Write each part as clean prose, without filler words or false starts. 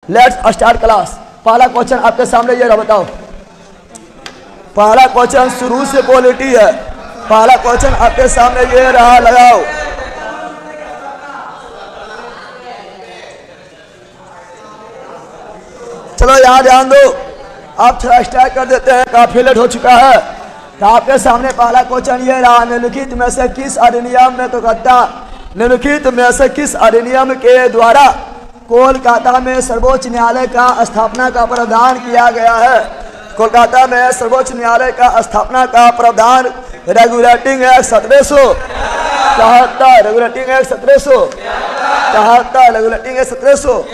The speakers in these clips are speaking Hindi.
Let's start class. पहला क्वेश्चन आपके सामने ये रहा, बताओ। पहला क्वेश्चन शुरू से पॉलिटी है। पहला क्वेश्चन आपके सामने ये रहा, लगाओ। चलो यहाँ ध्यान दो, आप थोड़ा स्टार्ट कर देते हैं, काफी लेट हो चुका है। तो आपके सामने पहला क्वेश्चन ये रहा, निम्नलिखित में से किस अधिनियम में कोलकाता निम्नलिखित में से किस अधिनियम के द्वारा कोलकाता में सर्वोच्च न्यायालय का स्थापना का प्रावधान किया गया है? कोलकाता में सर्वोच्च न्यायालय का स्थापना का प्रावधान regulating act 1773, regulating act 1773, regulating act 1700।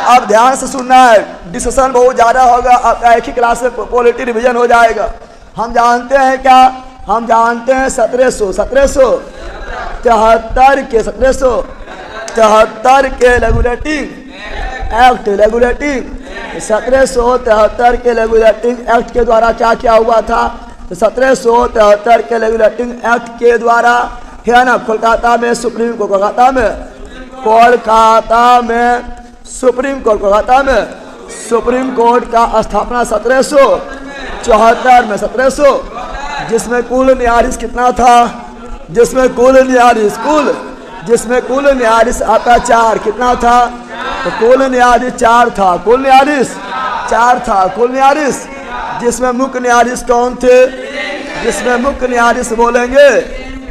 अब ध्यान से सुनना है, डिस्कशन बहुत ज़्यादा होगा, आपका एक ही क्लास में पॉलिटी रिवीजन हो जाएगा। हम जानते हैं क्या? हम जानते हैं 1773 के 1773 के रेगुलेटिंग एक्ट 1773 के रेगुलेटिंग एक्ट के द्वारा क्या क्या हुआ था? तो 1773 के रेगुलेटिंग एक्ट के द्वारा है ना, कोलकाता में सुप्रीम कोर्ट, कोलकाता में सुप्रीम कोर्ट का स्थापना 1774 में 1700, जिसमें कुल न्यायाधीश कितना था? जिसमें कुल न्यायाधीश आपका 4 कितना था? तो कुल न्यायाधीश 4 था, कुल न्यायाधीश जिसमें मुख्य न्यायाधीश कौन थे? जिसमें मुख्य न्यायाधीश बोलेंगे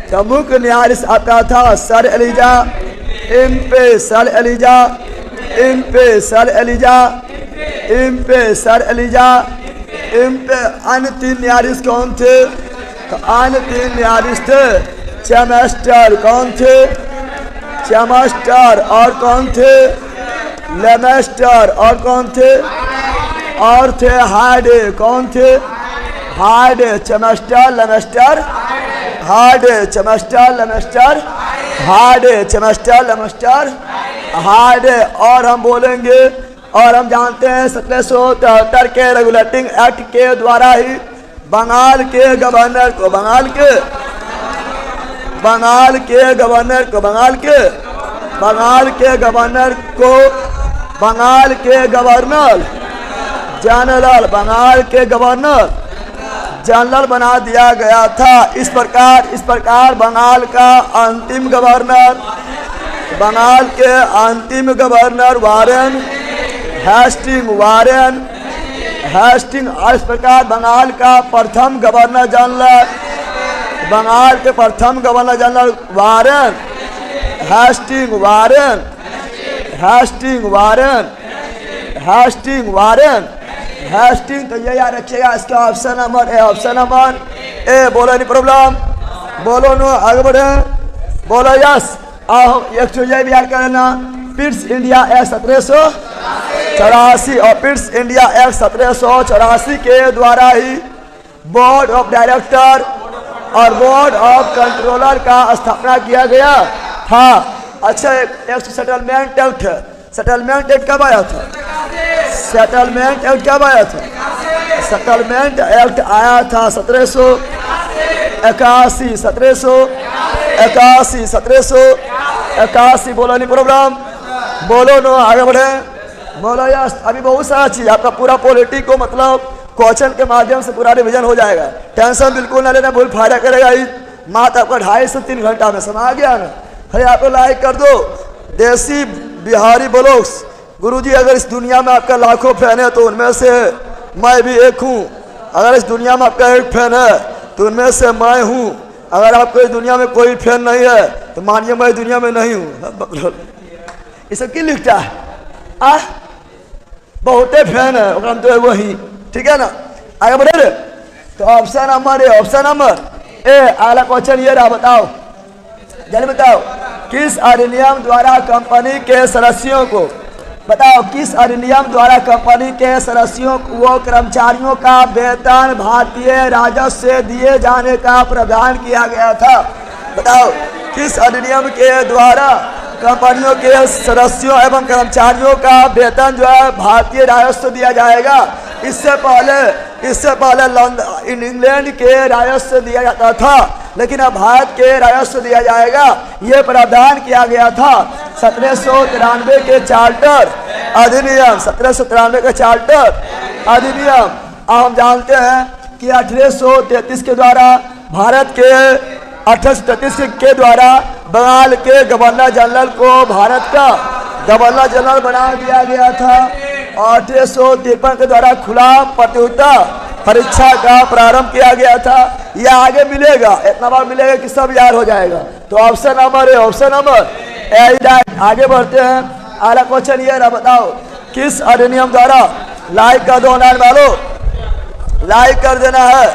तो मुख्य न्यायाधीश आपका था सर एलिजा अन्य 3 न्यायाधीश कौन थे? तो अन्य 3 न्यायाधीश थे चेमेस्टर, कौन थे? चेमेस्टर, और कौन थे? लेमेस्टर, और कौन थे? और थे हार्डे, कौन थे? हार्डे, चेमेस्टर, लेमेस्टर, हार्डे, चेमेस्टर, लेमेस्टर, हार्डे, चेमेस्टर, लेमेस्टर, हार्डे। और हम बोलेंगे, और हम जानते हैं 1773 के रेगुलेटिंग एक्ट के द्वारा ही बंगाल के गवर्नर को गवर्नर जनरल बना दिया गया था। इस प्रकार बंगाल के अंतिम गवर्नर वारेन हेस्टिंग, इस प्रकार बंगाल का प्रथम गवर्नर जनरल वारेन हेस्टिंग। तो ये याद रखिएगा, इसका ऑप्शन नंबर ए। बोलो नहीं प्रॉब्लम, बोलो नो, आगे बढ़े, बोलो यस। आओ एक चीज भी याद करना, पिट्स इंडिया एक्ट 1784 और पिट्स इंडिया एक्ट 1784 के द्वारा ही बोर्ड ऑफ डायरेक्टर और बोर्ड ऑफ कंट्रोलर का स्थापना किया गया था। अच्छा, एक सेटलमेंट एक्ट है। सेटलमेंट एक्ट कब आया था? सेटलमेंट एक्ट आया था 1781। बोलो नहीं प्रॉब्लम, बोलो नो, आगे बढ़े, बोलो यस। अभी बहुत सारा चीज आपका पूरा पॉलिटी को मतलब क्वेश्चन के माध्यम से पूरा रिवीजन हो जाएगा। टेंशन बिल्कुल ना लेना, बहुत फायदा करेगा। मात्र आपका 2.5 से 3 घंटा में समझ आ गया ना। भाई आप लाइक कर दो, देसी बिहारी ब्लॉग्स। गुरुजी, अगर इस दुनिया में आपका लाखों फैन है तो उनमें से मैं भी एक हूँ। अगर इस दुनिया में आपका एक फैन है तो उनमें से मैं हूँ। अगर आपको इस दुनिया में कोई फैन नहीं है तो मानिए मैं दुनिया में नहीं हूँ। ये सब क्यों लिखता है? बहुते फैन है, तो वही, ठीक है ना। आगे बढ़े। तो ऑप्शन नंबर ए। अगला क्वेश्चन ये रहा, बताओ, जल्दी बताओ, किस अधिनियम द्वारा कंपनी के सदस्यों को व कर्मचारियों का वेतन भारतीय राजस्व से दिए जाने का प्रावधान किया गया था? बताओ, किस अधिनियम के द्वारा कंपनियों के सदस्यों एवं कर्मचारियों का वेतन जो है भारतीय राजस्व दिया जाएगा? इससे पहले इंग्लैंड के राजस्व दिया जाता था, लेकिन अब भारत के राजस्व दिया जाएगा, ये प्रावधान किया गया था 1793 के चार्टर अधिनियम 1793 का चार्टर अधिनियम। हम जानते हैं कि 1833 के द्वारा भारत के 1833 के द्वारा बंगाल के गवर्नर जनरल को भारत का गवर्नर जनरल बना दिया गया था। और 1853 के द्वारा खुला प्रतियोगिता परीक्षा का प्रारंभ किया गया था। यह आगे मिलेगा, इतना बार मिलेगा कि सब याद हो जाएगा। तो option number A, option number A. आगे बढ़ते हैं। अगला क्वेश्चन ये रहा, बताओ किस अधिनियम द्वारा, लाइक कर दो ऑनलाइन वालों, लाइक कर देना है,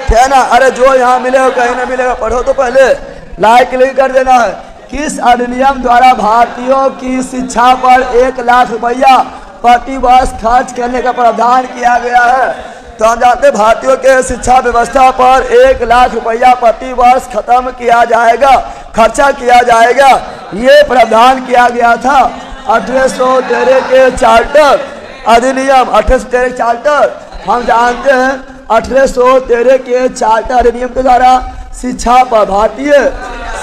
ठीक है ना। अरे जो यहाँ मिलेगा कहीं ना मिलेगा, पढ़ो तो पहले, लाइक क्लिक कर देना है। किस अधिनियम द्वारा भारतीयों की शिक्षा पर 1 लाख रुपया प्रति वर्ष खर्च करने का प्रावधान किया गया है? तो हम जानते हैं भारतीयों के शिक्षा व्यवस्था पर 1 लाख रुपया प्रति वर्ष खत्म किया जाएगा, खर्चा किया जाएगा, ये प्रावधान किया गया था 1813 के चार्टर अधिनियम। 1813 चार्टर हम जानते हैं 1813 के चार्टर अधिनियम के द्वारा शिक्षा पर, भारतीय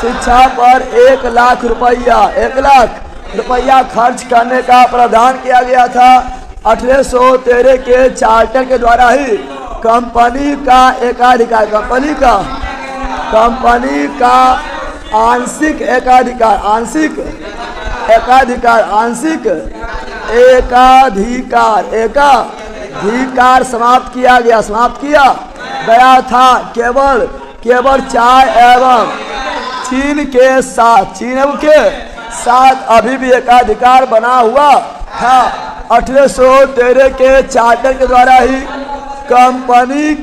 शिक्षा पर 1 लाख रुपया, 1 लाख रुपया खर्च करने का प्रावधान किया गया था 1813 के चार्टर के द्वारा ही। कंपनी का एकाधिकार, कंपनी का आंशिक एकाधिकार, आंशिक एकाधिकार समाप्त किया गया था केवल चाय एवं चीन के साथ अभी भी एकाधिकार बना हुआ था। 1813 के चार्टर के द्वारा ही कंपनी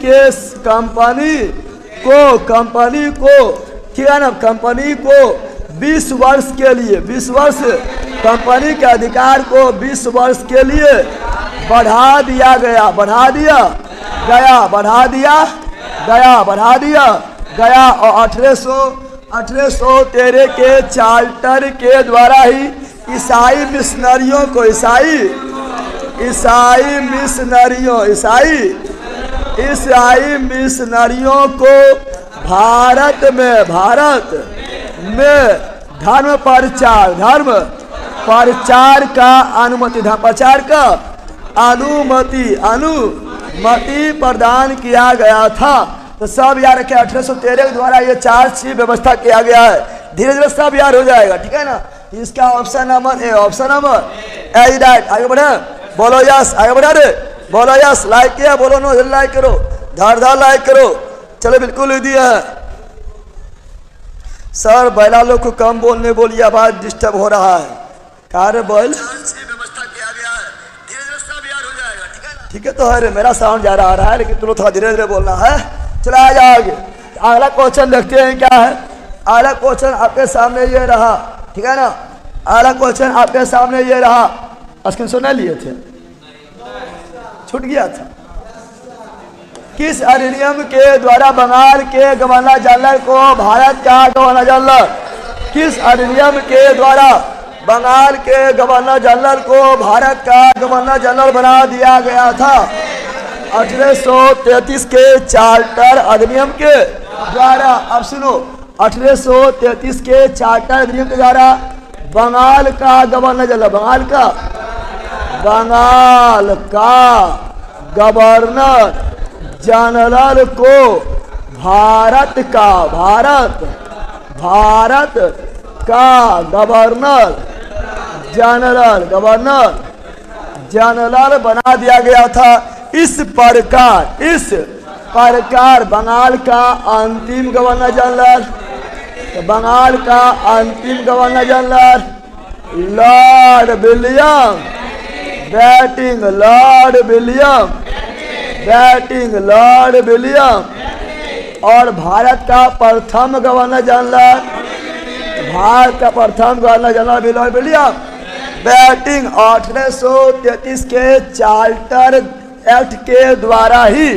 को 20 वर्ष के लिए, 20 वर्ष कंपनी के अधिकार को 20 वर्ष के लिए बढ़ा दिया गया और 1813 के चार्टर के द्वारा ही ईसाई मिशनरियों को भारत में धर्म प्रचार का अनुमति प्रदान किया गया था। तो सब याद रखे 1813 के द्वारा ये 4 चीज व्यवस्था किया गया है। धीरे धीरे सब याद हो जाएगा, ठीक है ना। इसका option number A, option number A right. आगे बढ़े, बोलो यस, आगे बढ़ा रे, बोलो यस। लाइक किया, बोलो नो, लाइक करो, धार लाइक करो। चलो बिल्कुल ही दिया है सर। बैला लोग को कम बोलने बोलिए, आवाज डिस्टर्ब हो रहा है। कार्य बैल व्यवस्था किया गया है, धीरे धीरे सब याद हो जाएगा, ठीक है ना। ठीक है तो है, मेरा साउंड जा रहा है लेकिन तुम थोड़ा धीरे धीरे बोलना है। चला आगे, अगला क्वेश्चन देखते हैं क्या है। अगला क्वेश्चन आपके सामने ये रहा, ठीक है ना। अगला क्वेश्चन आपके सामने ये रहा, स्क्रीन सुना लिए थे, छूट गया था। किस अधिनियम के द्वारा बंगाल के गवर्नर जनरल को भारत का गवर्नर जनरल, किस अधिनियम के द्वारा बंगाल के गवर्नर जनरल को भारत का गवर्नर जनरल बना दिया गया था? 1833 के चार्टर अधिनियम के द्वारा। अब सुनो, 1833 के चार्टर अधिनियम के द्वारा बंगाल का गवर्नर जनरल, बंगाल का गवर्नर जनरल को भारत का गवर्नर जनरल बना दिया गया था। इस प्रकार बंगाल का अंतिम गवर्नर जनरल, लॉर्ड विलियम और भारत का प्रथम गवर्नर जनरल, विलियम बैटिंग 1833 के चार्टर एक्ट के द्वारा ही,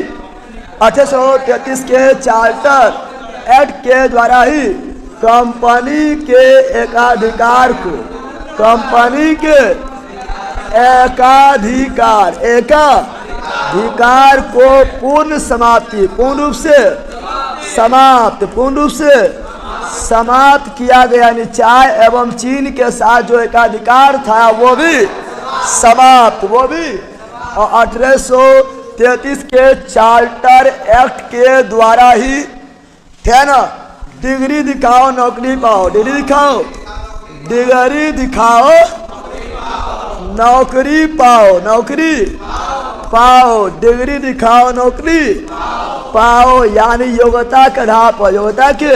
1833 के चार्टर एक्ट के द्वारा ही कंपनी के एकाधिकार को पूर्ण रूप से समाप्त किया गया। चाय एवं चीन के साथ जो एकाधिकार था वो भी समाप्त, वो भी। और 1833 के चार्टर एक्ट के द्वारा ही, है ना, डिग्री दिखाओ नौकरी पाओ, डिग्री दिखाओ, डिग्री दिखाओ नौकरी पाओ, नौकरी पाओ, डिग्री दिखाओ नौकरी पाओ, यानी योग्यता के आधार पर, योग्यता के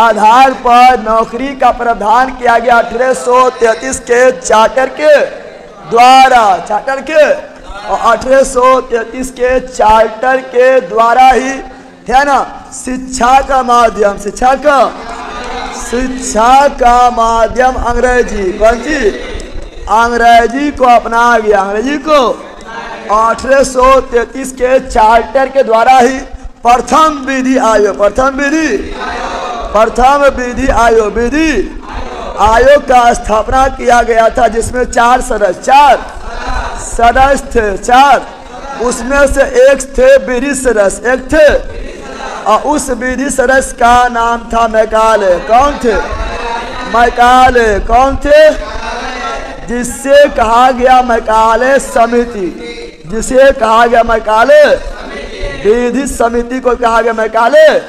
आधार पर नौकरी का प्रावधान किया गया 1833 के चार्टर के द्वारा, चार्टर के, और 1833 के चार्टर के द्वारा ही, है ना, शिक्षा का माध्यम, शिक्षा का माध्यम अंग्रेजी, कौन सी, अंग्रेजी को अपना गया, अंग्रेजी को। 1833 के चार्टर के द्वारा ही प्रथम विधि आयोग, प्रथम विधि आयोग का स्थापना किया गया था, जिसमें 4 सदस्य थे, 4, उसमें से एक थे विधि सदस्य, एक थे, और उस विधि सदस्य का नाम था मैकाले। कौन थे, मैकाले, कौन थे, जिससे कहा गया मैकाले समिति, जिसे कहा गया मैकाले विधि समिति को कहा गया मैकाले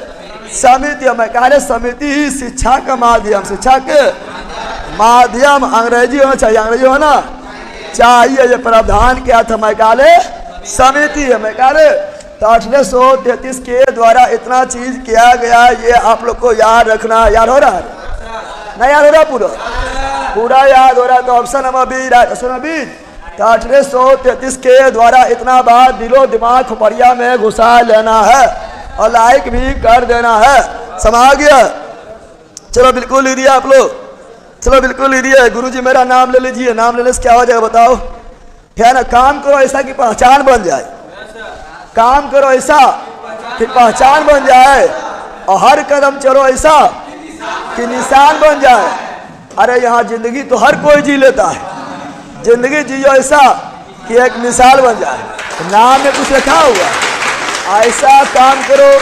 समिति। मैकाले समिति ही शिक्षा का माध्यम, शिक्षा के माध्यम अंग्रेजी होना चाहिए, अंग्रेजी होना चाहिए, ये प्रावधान किया था मैकाले समिति है, मैकाले। तो 1833 के द्वारा इतना चीज किया गया, ये आप लोग को याद रखना। याद हो रहा है, नहीं याद हो रहा, पूरा याद हो रहा, तो option number B, option B. तो 1833 के द्वारा इतना बात दिलो दिमाग खोपड़िया में घुसा लेना है और लाइक भी कर देना है, समा गया। चलो बिल्कुल लिख दिया आप लोग, चलो बिल्कुल लिख दिया। गुरुजी मेरा नाम ले लीजिए, नाम लेने से क्या हो जाएगा बताओ, है ना। काम करो ऐसा कि पहचान बन जाए, काम करो ऐसा कि पहचान बन जाए, और हर कदम चलो ऐसा कि निशान बन जाए। अरे यहाँ जिंदगी तो हर कोई जी लेता है, जिंदगी जियो ऐसा कि एक मिसाल बन जाए। नाम में कुछ लिखा हुआ, ऐसा काम करो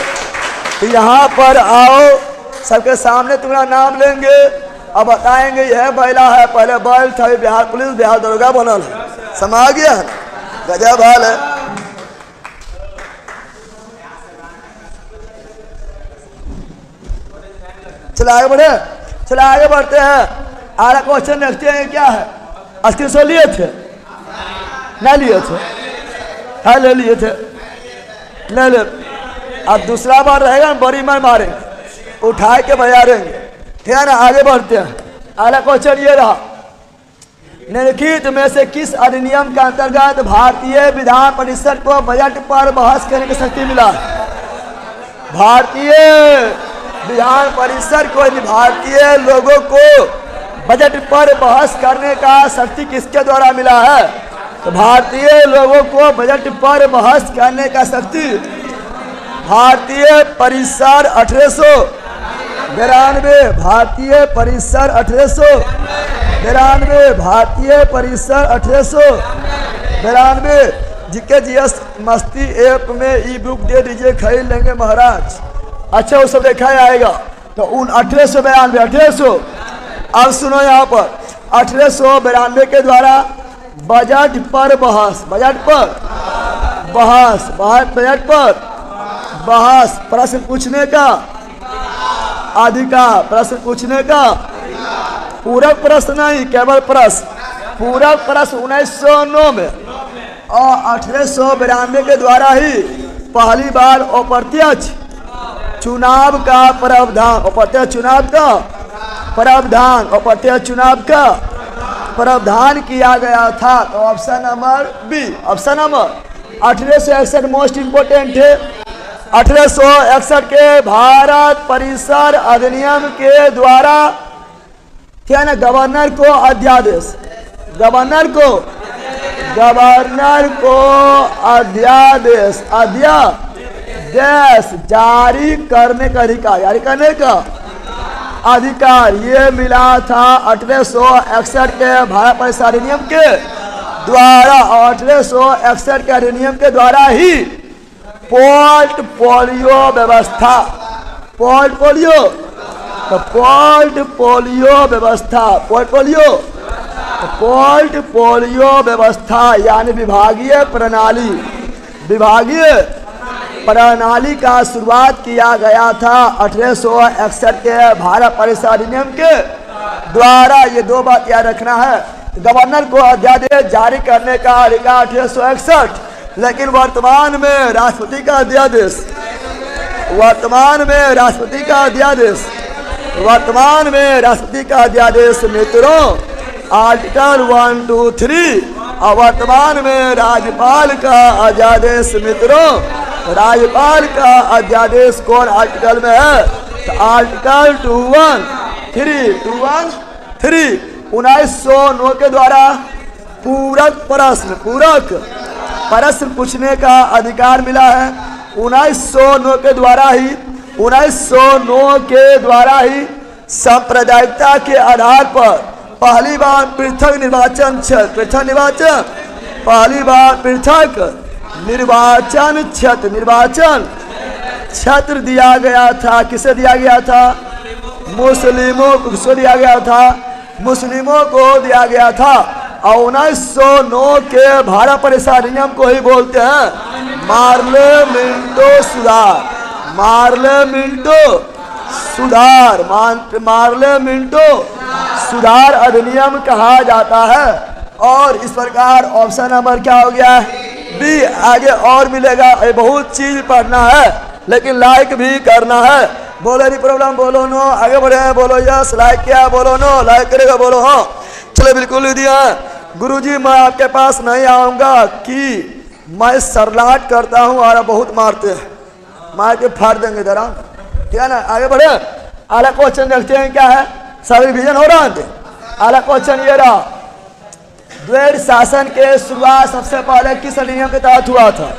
कि यहाँ पर आओ, सबके सामने तुम्हारा नाम लेंगे और बताएंगे यह बैला है, पहले बैल था, बिहार पुलिस, बिहार दरोगा बनल है, समा गया है, गजब हाल है। चलो आगे बढ़े, चलो आगे बढ़ते हैं। आगे क्वेश्चन देखते हैं क्या है। स्क्रीनशॉट लिए थे, नहीं लिए थे, हाँ ले लिए थे, ले ले। अब दूसरा बार रहेगा बड़ी मार मारेंगे, उठा के बजारेंगे, ठीक है ना। आगे बढ़ते हैं। अगला क्वेश्चन ये रहा, निम्नलिखित में से किस अधिनियम के अंतर्गत भारतीय विधान परिषद को बजट पर बहस करने की शक्ति मिला? भारतीय विधान परिषद को, भारतीय लोगों को बजट पर बहस करने का शक्ति किसके द्वारा मिला है? तो भारतीय लोगों को बजट पर बहस करने का शक्ति भारतीय परिसर 1892, भारतीय परिसर 1892, भारतीय परिसर 1892। जिके जीएस मस्ती ऐप में ई बुक दे दीजिए, खरीद लेंगे महाराज। अच्छा वो सब देखा आएगा। तो उन 1892, 1800, अब सुनो यहाँ पर 1892 के द्वारा बजट पर बहस, बजट पर बहस, बजट पर बहस, प्रश्न पूछने का अधिकार, प्रश्न पूछने का, पूरक प्रश्न नहीं केवल प्रश्न, पूरक प्रश्न 1909 में और 1892 के द्वारा ही पहली बार अप्रत्यक्ष चुनाव का प्रावधान, अप्रत्यक्ष चुनाव का प्रावधान, अप्रत्यक्ष चुनाव का प्रावधान किया गया था। तो option number B, option number 1861 most important है। 1861 के भारत परिसर अधिनियम के द्वारा क्या ना, गवर्नर को अध्यादेश, गवर्नर को अध्यादेश, अध्यादेश जारी करने का अधिकार, जारी करने का अधिकार ये मिला था 1861 के भारत परिसर अधिनियम के द्वारा। और 1861 के अधिनियम के द्वारा ही पोर्टफोलियो व्यवस्था, पोर्टफोलियो, तो पोर्टफोलियो व्यवस्था, पोर्टफोलियो पोर्टफोलियो व्यवस्था यानी विभागीय प्रणाली का शुरुआत किया गया था 1861 के भारत परिषद अधिनियम के द्वारा। ये दो बात याद रखना है, गवर्नर को अध्यादेश जारी करने का अधिकार 1861, लेकिन वर्तमान में राष्ट्रपति का अध्यादेश मित्रों आर्टिकल 1, 2, 3 और वर्तमान में राज्यपाल का अध्यादेश मित्रों, राज्यपाल का अध्यादेश कौन आर्टिकल में है? तो आर्टिकल 213 1909 के द्वारा पूरक प्रश्न पूछने का अधिकार मिला है। 1909 के द्वारा ही सांप्रदायिकता के आधार पर पहली बार पृथक निर्वाचन क्षेत्र दिया गया था। किसे दिया गया था? मुस्लिमों को। किसको दिया गया था? मुस्लिमों को दिया गया था। और 1909 के भारत परिषद अधिनियम को ही बोलते हैं मार्लेमेंटो सुधार अधिनियम कहा जाता है। और इस प्रकार ऑप्शन नंबर क्या हो गया? बी। आगे और मिलेगा, ये बहुत चीज पढ़ना है लेकिन लाइक भी करना है। बोलो नहीं प्रॉब्लम, बोलो नो। आगे बढ़े, बोलो यस। लाइक किया, बोलो नो। लाइक करेगा, बोलो हाँ। चलो बिल्कुल नहीं दिया। गुरुजी मैं आपके पास नहीं आऊंगा कि मैं सरलाट करता हूँ और बहुत मारते हैं, मार के फाड़ देंगे जरा, ठीक है ना। आगे बढ़े, अगला क्वेश्चन देखते हैं क्या है। सब रिविजन हो रहा है। अगला क्वेश्चन ये रहा, द्वैध शासन के शुरुआत सबसे पहले किस अधिनियम के तहत हुआ था?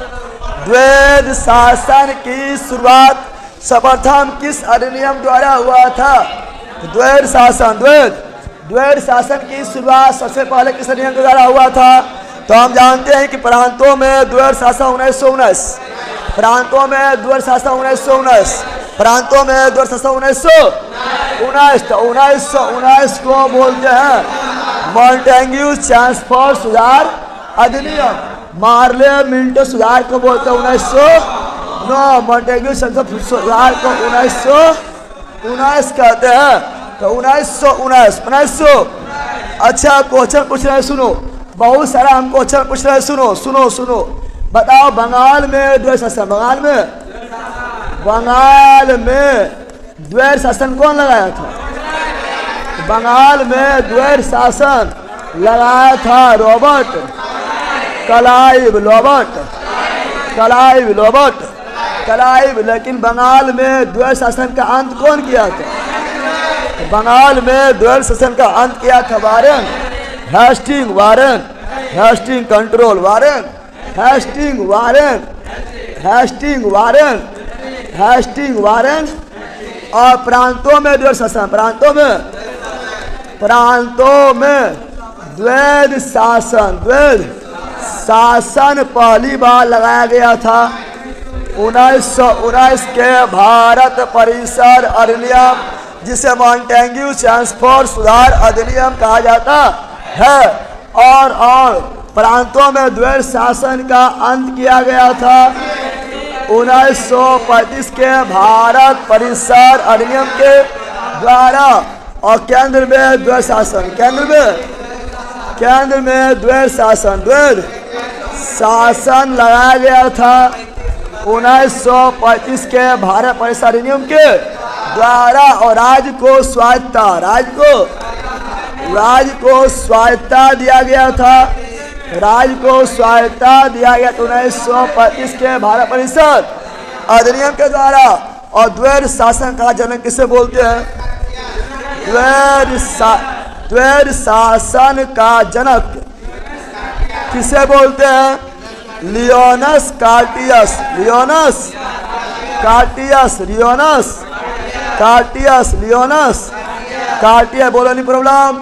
द्वैध शासन की शुरुआत सर्वप्रथम किस अधिनियम द्वारा हुआ था? द्वैध शासन की शुरुआत सबसे पहले किस अधिनियम के द्वारा हुआ था? तो हम जानते हैं कि प्रांतों में द्वैध शासन 1919, प्रांतों में द्वैध शासन 1919, प्रांतों में द्वैध शासन 1919। तो 1919 को बोलते हैं मॉन्टेग्यू ट्रांसफर सुधार अधिनियम। मार्लेमेंटो सुधार को बोलते हैं 1909। मॉन्टेग्यू ट्रांसफर सुधार को 1919 कहते हैं। तो 1919। अच्छा क्वेश्चन पूछ रहे हैं, सुनो, बहुत सारा हम क्वेश्चन पूछ रहे हैं, सुनो। बताओ बंगाल में द्वैध शासन, बंगाल में द्वैध शासन कौन लगाया था? बंगाल में द्वैध शासन लगाया था रॉबर्ट क्लाइव। लेकिन बंगाल में द्वैध शासन का अंत कौन किया था? बंगाल में द्वैध शासन का अंत किया था वारेन हेस्टिंग वारेन। और प्रांतों में द्वैध शासन, प्रांतों में द्वैध शासन पहली बार लगाया गया था 1919 के भारत परिषद अधिनियम, जिसे मॉन्टेग्यू ट्रांसफर सुधार अधिनियम कहा जाता है। और प्रांतों में द्वैध शासन का अंत किया गया था 1935 के भारत परिषद अधिनियम के द्वारा। और केंद्र में द्वैध शासन, केंद्र में द्वैध शासन लगाया गया था 1935 के भारत परिषद अधिनियम के द्वारा। और राज्य को स्वायत्ता दिया गया था, राज्य को स्वायत्ता दिया गया 1935 के भारत परिषद अधिनियम के द्वारा। और द्वैध शासन का जनक किसे बोलते हैं? द्वैध शासन का जनक किसे बोलते हैं? लियोनस कार्टियस। बोलो नहीं प्रॉब्लम,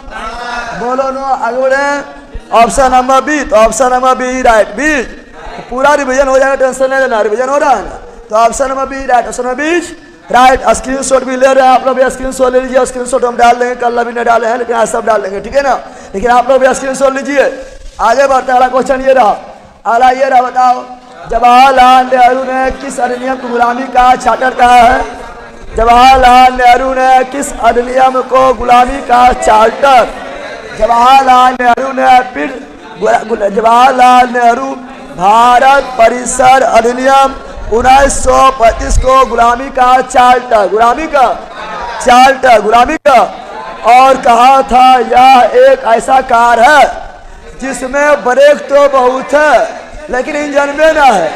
बोलो नो। आगे बढ़े, ऑप्शन नंबर बी। तो ऑप्शन नंबर बी राइट। बी पूरा रिवीजन हो जाएगा, टेंशन नहीं लेना, रिवीजन हो रहा है ना। तो option number B right. Option number B right. Screenshot भी ले रहे हैं आप लोग, भी स्क्रीन शॉट ले लीजिए। स्क्रीन शॉट हम डाल देंगे, कल अभी नहीं डाले हैं लेकिन आज सब डाल देंगे, ठीक है ना। लेकिन आप लोग भी स्क्रीन शॉट लीजिए। आगे बढ़ते अगला क्वेश्चन ये रहा, अगला ये रहा, बताओ जवाहरलाल नेहरू ने किस अधिनियम को गुलामी का चार्टर कहा है? जवाहरलाल नेहरू ने किस अधिनियम को गुलामी का चार्टर? जवाहरलाल नेहरू ने फिर जवाहरलाल नेहरू भारत परिसर अधिनियम 1935 को गुलामी का चार्टर, गुलामी का चार्टर, गुलामी का, और कहा था यह एक ऐसा कार है जिसमें ब्रेक तो बहुत है लेकिन इंजन में ना है,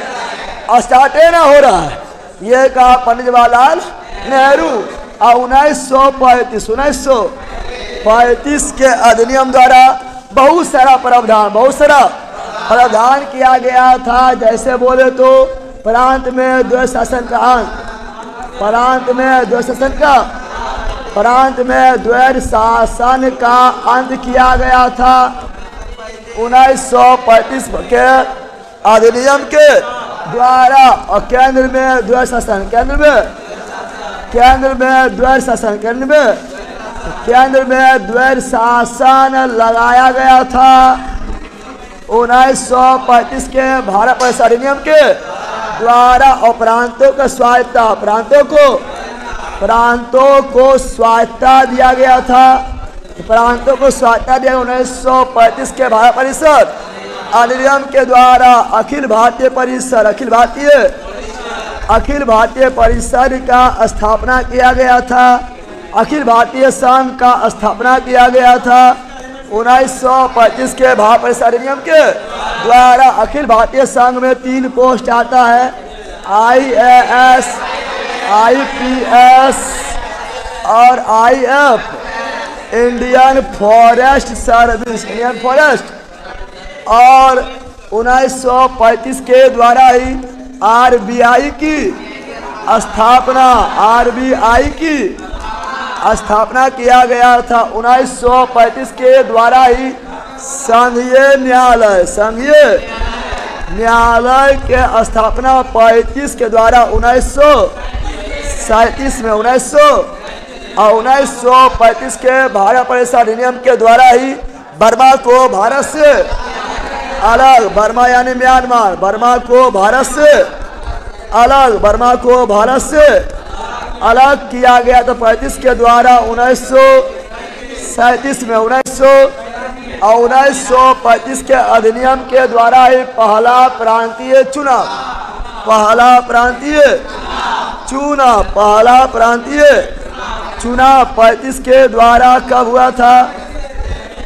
स्टार्टे ना हो रहा है। ये कहा पंडित जवाहरलाल नेहरू। और 1935 के अधिनियम द्वारा बहुत सारा प्रावधान किया गया था। जैसे बोले तो प्रांत में द्वैध शासन का अंत, प्रांत में द्वैध शासन का अंत किया गया था 1935 के अधिनियम के द्वारा। और केंद्र में द्वैध शासन, केंद्र में द्वैध शासन लगाया गया था 1935 के भारत परिसर अधिनियम के द्वारा। और प्रांतों को स्वायत्तता दिया गया था, 1935 के भारत परिसर अधिनियम के द्वारा। अखिल भारतीय परिसर का स्थापना किया गया था, अखिल भारतीय संघ का स्थापना किया गया था 1925 के भारत परिसर अधिनियम के द्वारा। अखिल भारतीय संघ में 3 पोस्ट आता है, IAS, IPS और IF, Indian forest service, Indian forest. और 1935 के द्वारा ही RBI की स्थापना किया गया था 1935 के द्वारा ही। संघीय न्यायालय के स्थापना 35 के द्वारा 1937 में 1935 के भारत परिसर अधिनियम के द्वारा ही बर्मा को भारत से अलग, बर्मा यानी म्यांमार, बर्मा को भारत से अलग किया गया था 35 के द्वारा 1937 में 1935 के अधिनियम के द्वारा ही पहला प्रांतीय चुनाव 35 के द्वारा कब हुआ था?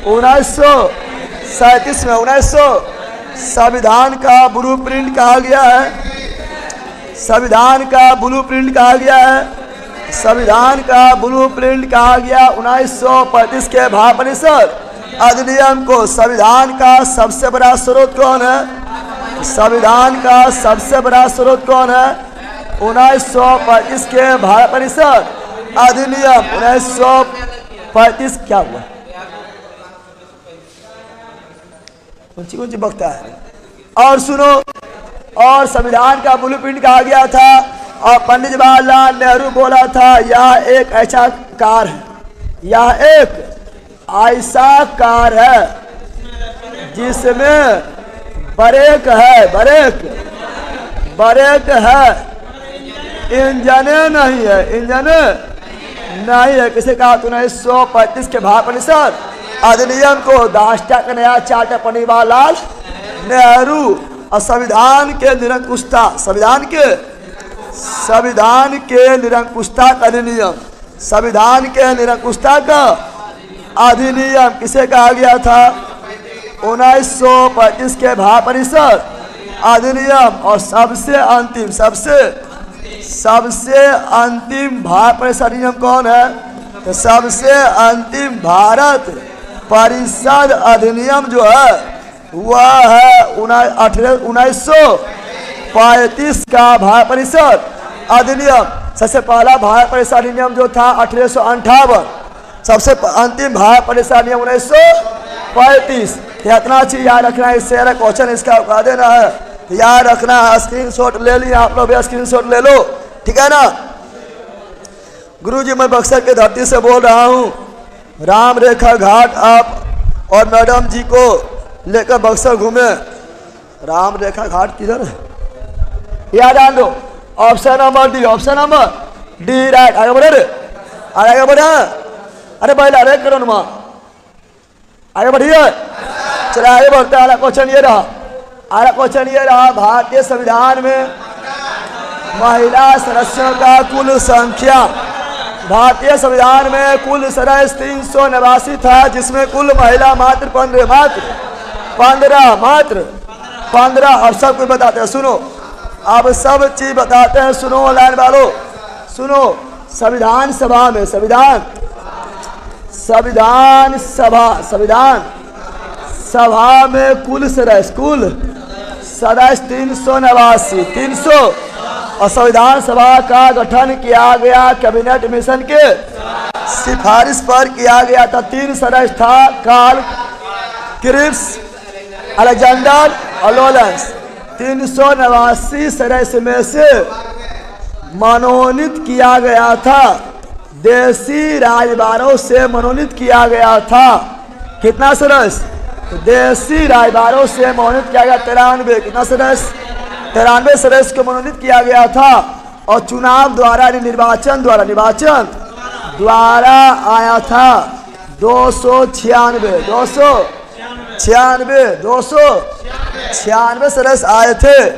1937 में। संविधान का ब्लूप्रिंट कहा गया है, संविधान का ब्लूप्रिंट कहा गया 1935 के भारत परिसर अधिनियम को। संविधान का सबसे बड़ा स्रोत कौन है? 1935 के भारत परिसर अधिनियम 1935 क्या हुआ? कौन सी बकता है? और सुनो, और संविधान का ब्लूप्रिंट कहा गया था। और पंडित जवाहरलाल नेहरू बोला था यह एक ऐसा कार है, जिसमें ब्रेक है, इंजन नहीं है। किसे कहा? 1935 के भारत परिसर अधिनियम को दास्ता का नया चार्टर पंडित जवाहरलाल नेहरू। और संविधान के निरंकुशता का अधिनियम किसे कहा गया था? 1935 के भारत परिसर अधिनियम। और सबसे अंतिम भारत परिसर अधिनियम कौन है? तो सबसे अंतिम भारत परिषद अधिनियम जो है वह है 1935 का भारत परिषद अधिनियम। सबसे पहला भारत परिषद अधिनियम जो था 1858, सबसे अंतिम भारत परिषद अधिनियम 1935। इतना चीज याद रखना है, इससे क्वेश्चन इसका बता देना है, याद रखना है। स्क्रीन शॉट ले लिया आप लोग, स्क्रीन शॉट ले लो, ठीक है ना। गुरुजी मैं बक्सर के धरती से बोल रहा हूँ। राम रेखा घाट आप और मैडम जी को लेकर बक्सर घूमे। राम रेखा घाट किधर है? याद आन दो। Option number D, option number D right. आगे बढ़े रे, आगे बढ़े। अरे पहले अरे करो नुमा, आगे बढ़िए। चलो आगे बढ़ते हैं। अगला क्वेश्चन ये रहा, अगला क्वेश्चन ये रहा, भारतीय संविधान में महिला सदस्यों का कुल संख्या। भारतीय संविधान में कुल सदस्य 389 था, जिसमें कुल महिला मात्र 15। और सब कुछ बताते हैं, सुनो अब सब चीज बताते हैं, सुनो लाइन वालों सुनो। संविधान सभा में संविधान सभा में कुल सदस्य 389 300। और संविधान सभा का गठन किया गया कैबिनेट मिशन के सिफारिश पर किया गया था। 3 सदस्य था, कार्ल क्रिप्स, अलेक्जेंडर और लॉरेंस। 389 सदस्य में से मनोनीत किया गया था, देशी राजबारों से मनोनीत किया गया था। कितना सदस्य? तो देशी राजबारों से मनोनीत किया गया 93। कितना सदस्य? 93 सदस्य को मनोनीत किया गया था। और चुनाव द्वारा निर्वाचन द्वारा आया था 296 सदस्य आए थे,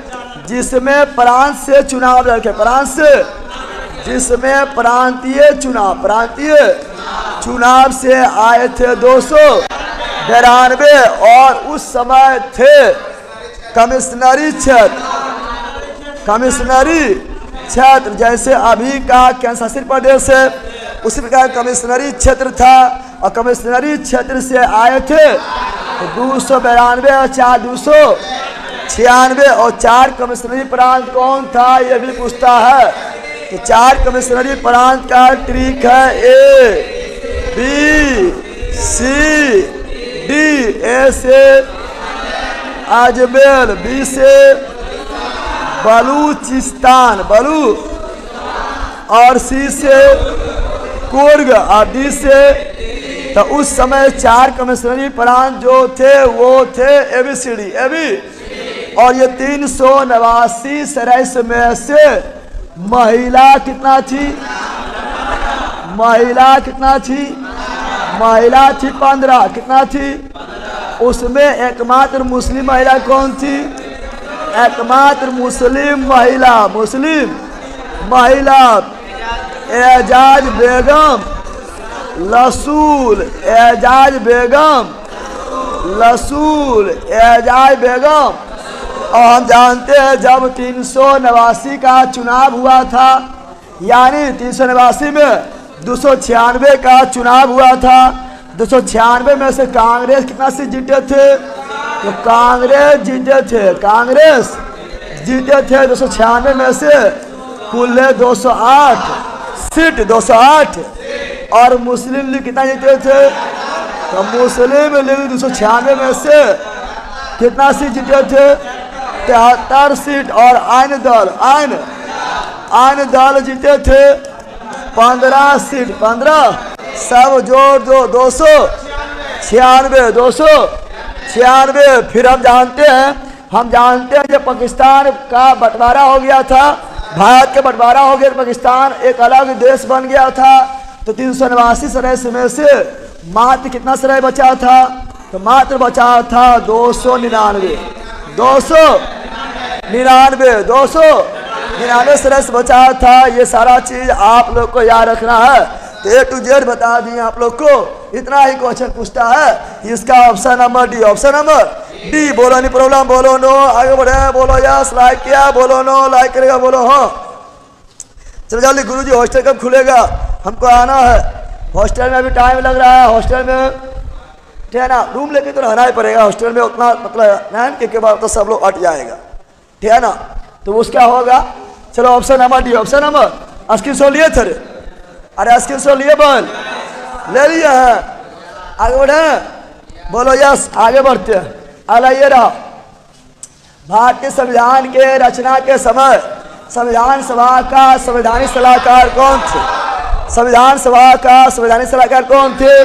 जिसमें प्रांत से चुनाव रखे, जिसमें प्रांतीय चुनाव से आए थे 292। और उस समय थे कमिश्नरी क्षेत्र जैसे अभी का केंद्र शासित प्रदेश है, उसी प्रकार कमिश्नरी क्षेत्र था। और कमिश्नरी क्षेत्र से आए थे 292 और 4 296। और 4 कमिश्नरी प्रांत कौन था ये भी पूछता है। तो 4 कमिश्नरी प्रांत का ट्रिक है A, B, C, D। A से अजमेर, B से बलूचिस्तान और C से कुर्ग और D से। तो उस समय 4 कमिश्नरी प्रांत जो थे वो थे ABCD। और ये 389 सदस्य में से महिला कितना थी? महिला थी 15। कितना थी? उसमें एकमात्र मुस्लिम महिला कौन थी? एकमात्र मुस्लिम महिला एजाज बेगम लसूल एजाज बेगम। और हम जानते हैं जब 389 का चुनाव हुआ था, यानी 389 में 296 का चुनाव हुआ था। 296 में से कांग्रेस कितना सीट जीते थे? तो कांग्रेस जीते थे 296 में से कुल 208 सीट 208। और मुस्लिम लीग कितना जीते थे? तो मुस्लिम लीग 296 में से कितना सीट जीते थे? 73 सीट। और आइन दल जीते थे 15 सीट 15। सब जोड़ दो 296। फिर हम जानते हैं जब पाकिस्तान का बंटवारा हो गया था, भारत के बंटवारा हो गया, पाकिस्तान एक अलग देश बन गया था। तो 389 सदस्य में से मात्र कितना सदस्य बचा था? तो मात्र बचा था 299 सदस्य बचा था। ये सारा चीज आप लोग को याद रखना है। तो A to Z बता दिए आप लोग को। इतना ही क्वेश्चन पूछता है। इसका ऑप्शन नंबर डी, बोलो नहीं प्रॉब्लम, बोलो नो, आगे बढ़े, बोलो यस, लाइक किया, बोलो नो, लाइक करेगा, बोलो हाँ। चलो जल्दी गुरुजी हॉस्टल कब खुलेगा? हमको आना है। हॉस्टल में अभी टाइम लग रहा है। हॉस्टल में ठीक है ना, रूम लेके तो रहना ही पड़ेगा हॉस्टल में, उतना मतलब 9 के बाद तो सब लोग हट जाएगा, ठीक है ना। तो उसका होगा। चलो option number D, option number screen shot लिए थे? अरे स्क्रीन शॉट लिए बोल, ले लिया है। आगे बढ़े, बोलो यस, आगे बढ़ते हैं। अगला ये रहा, भारतीय संविधान के रचना के समय संविधान सभा का संवैधानिक सलाहकार कौन थे? संविधान सभा का संवैधानिक सलाहकार कौन थे?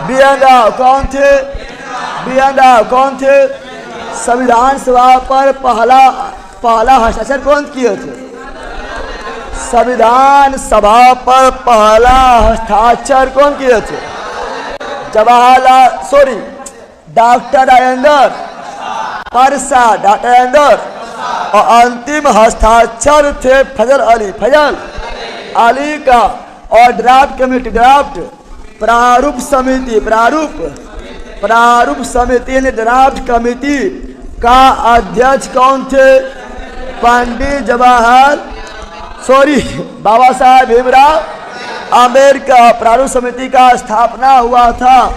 बी.एन. राव। कौन थे? बी.एन. राव। कौन थे? संविधान सभा पर पहला हस्ताक्षर कौन किए थे? संविधान सभा पर पहला हस्ताक्षर कौन किए थे? डॉक्टर राजेंद्र प्रसाद। डॉक्टर राजेंद्र। और अंतिम हस्ताक्षर थे फजल अली का। और ड्राफ्ट कमेटी, ड्राफ्ट प्रारूप समिति ने ड्राफ्ट कमेटी का अध्यक्ष कौन थे? पंडित बाबा साहेब भीमराव अम्बेडकर। प्रारूप समिति का स्थापना हुआ था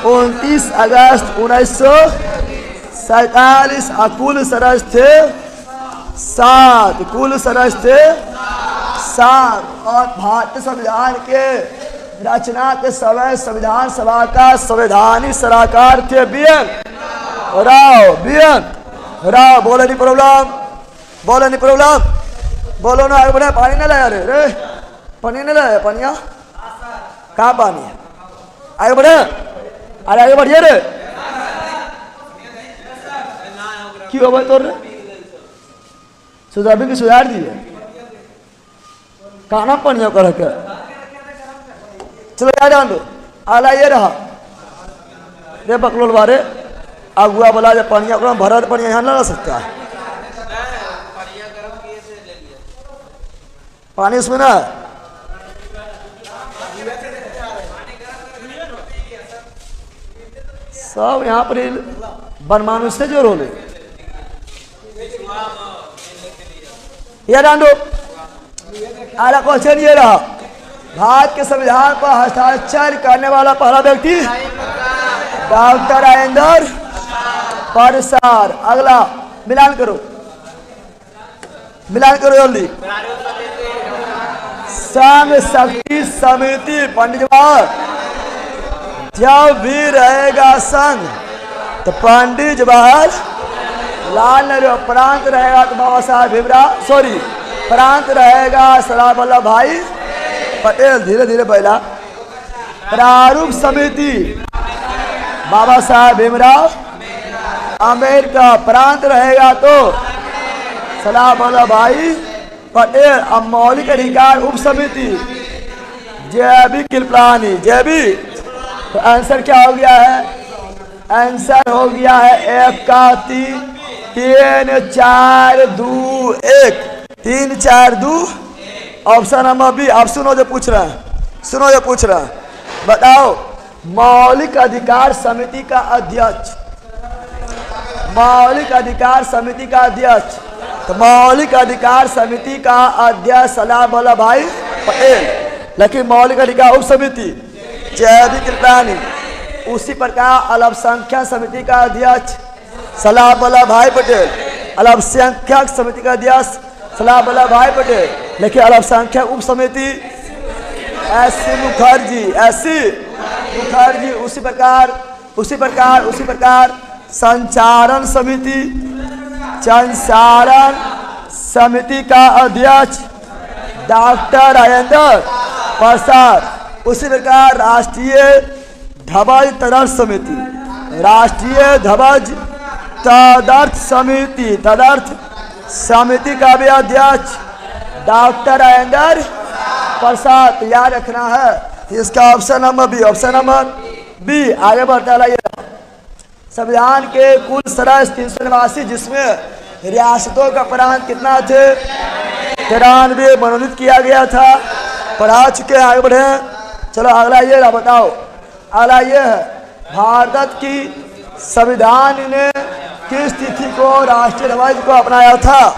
29 अगस्त 1947। कुल सदस्य थे 7। कुल सदस्य थे 7। और भारतीय संविधान के रचना के समय संविधान सभा का संवैधानिक सलाहकार थे बी.एन. राव। बी.एन. राव। बोले नहीं प्रॉब्लम, बोलो ना। आगे बढ़े। पानी नहीं लाया रे पानी नहीं लाया। पानिया कहाँ पानी है? आगे बढ़े। अरे आगे बढ़िए रे। क्यों भाई तोड़ रहे? सुधार दिए कहना पानिया कर के। चलो यार जान दो। आला ये रहा रे बकलोल बारे अगुआ बोला जब पानिया भरा पानिया यहाँ लगा सकता है। पानी उसमें ना सब यहाँ पर बनमानुष से जो रोले ये डांडो। आला क्वेश्चन ये रहा, भारत के संविधान पर हस्ताक्षर करने वाला पहला व्यक्ति डॉक्टर राजेंद्र प्रसाद। अगला मिलान करो जल्दी। संघ शक्ति समिति पंडित जवाहर। जब भी रहेगा संघ तो पंडित जवाहर लाल नेहरू। प्रांत रहेगा तो बाबा साहेब भीमराव प्रांत रहेगा सरदार वल्लभ भाई पटेल। धीरे धीरे पहला प्रारूप समिति बाबा साहेब भीमराव अम्बेडकर। प्रांत रहेगा तो सरदार वल्लभ भाई पटेल। अब मौलिक अधिकार उप समिति जैविक कृपलानी। जैविक तो आंसर क्या हो गया है? आंसर हो गया है 1 का 3 4 2 1 3 4 2। Option number B. आप सुनो जो पूछ रहा है, बताओ मौलिक अधिकार समिति का अध्यक्ष। मौलिक अधिकार समिति का अध्यक्ष तो मौलिक अधिकार समिति का अध्यक्ष सरदार वल्लभ भाई पटेल। लेकिन मौलिक अधिकार उप समिति जैविक कृपलानी। उसी प्रकार अल्पसंख्यक समिति का अध्यक्ष सरदार वल्लभ भाई पटेल। अल्पसंख्यक समिति का अध्यक्ष सरदार वल्लभ भाई पटेल। लेकिन अल्पसंख्यक उप समिति एस.सी. मुखर्जी। उसी प्रकार संचारण समिति का अध्यक्ष डॉक्टर राजेंद्र प्रसाद। उसी प्रकार राष्ट्रीय ध्वज तदर्थ समिति का भी अध्यक्ष डॉक्टर राजेंद्र प्रसाद। याद रखना है इसका ऑप्शन नंबर बी। आगे बढ़ता है। संविधान के कुल सदस्य 389 जिसमें रियासतों का प्रांत कितना थे? 93 मनोनीत किया गया था। पढ़ा चुके हैं। आगे बढ़े। चलो अगला ये रहा, बताओ। अगला ये है, भारत की संविधान ने किस तिथि को राष्ट्रीय ध्वज को अपनाया था?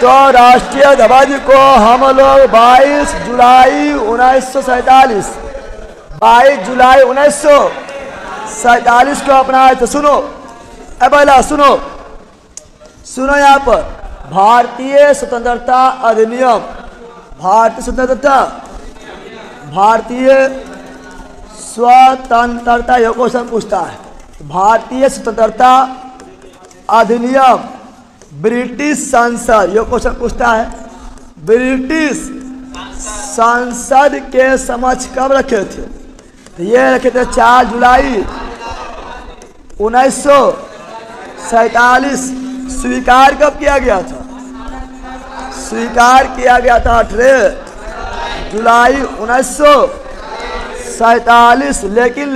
तो राष्ट्रीय ध्वज को हम लोग 22 जुलाई 1947 1947 को अपनाया था। सुनो पहला सुनो यहाँ पर भारतीय स्वतंत्रता अधिनियम। भारतीय स्वतंत्रता यह क्वेश्चन पूछता है। भारतीय स्वतंत्रता अधिनियम ब्रिटिश संसद यह क्वेश्चन पूछता है। ब्रिटिश संसद के समक्ष कब रखे थे? तो ये रखे थे 4 जुलाई 1947। स्वीकार कब किया गया था? स्वीकार किया गया था 18 जुलाई 1947। लेकिन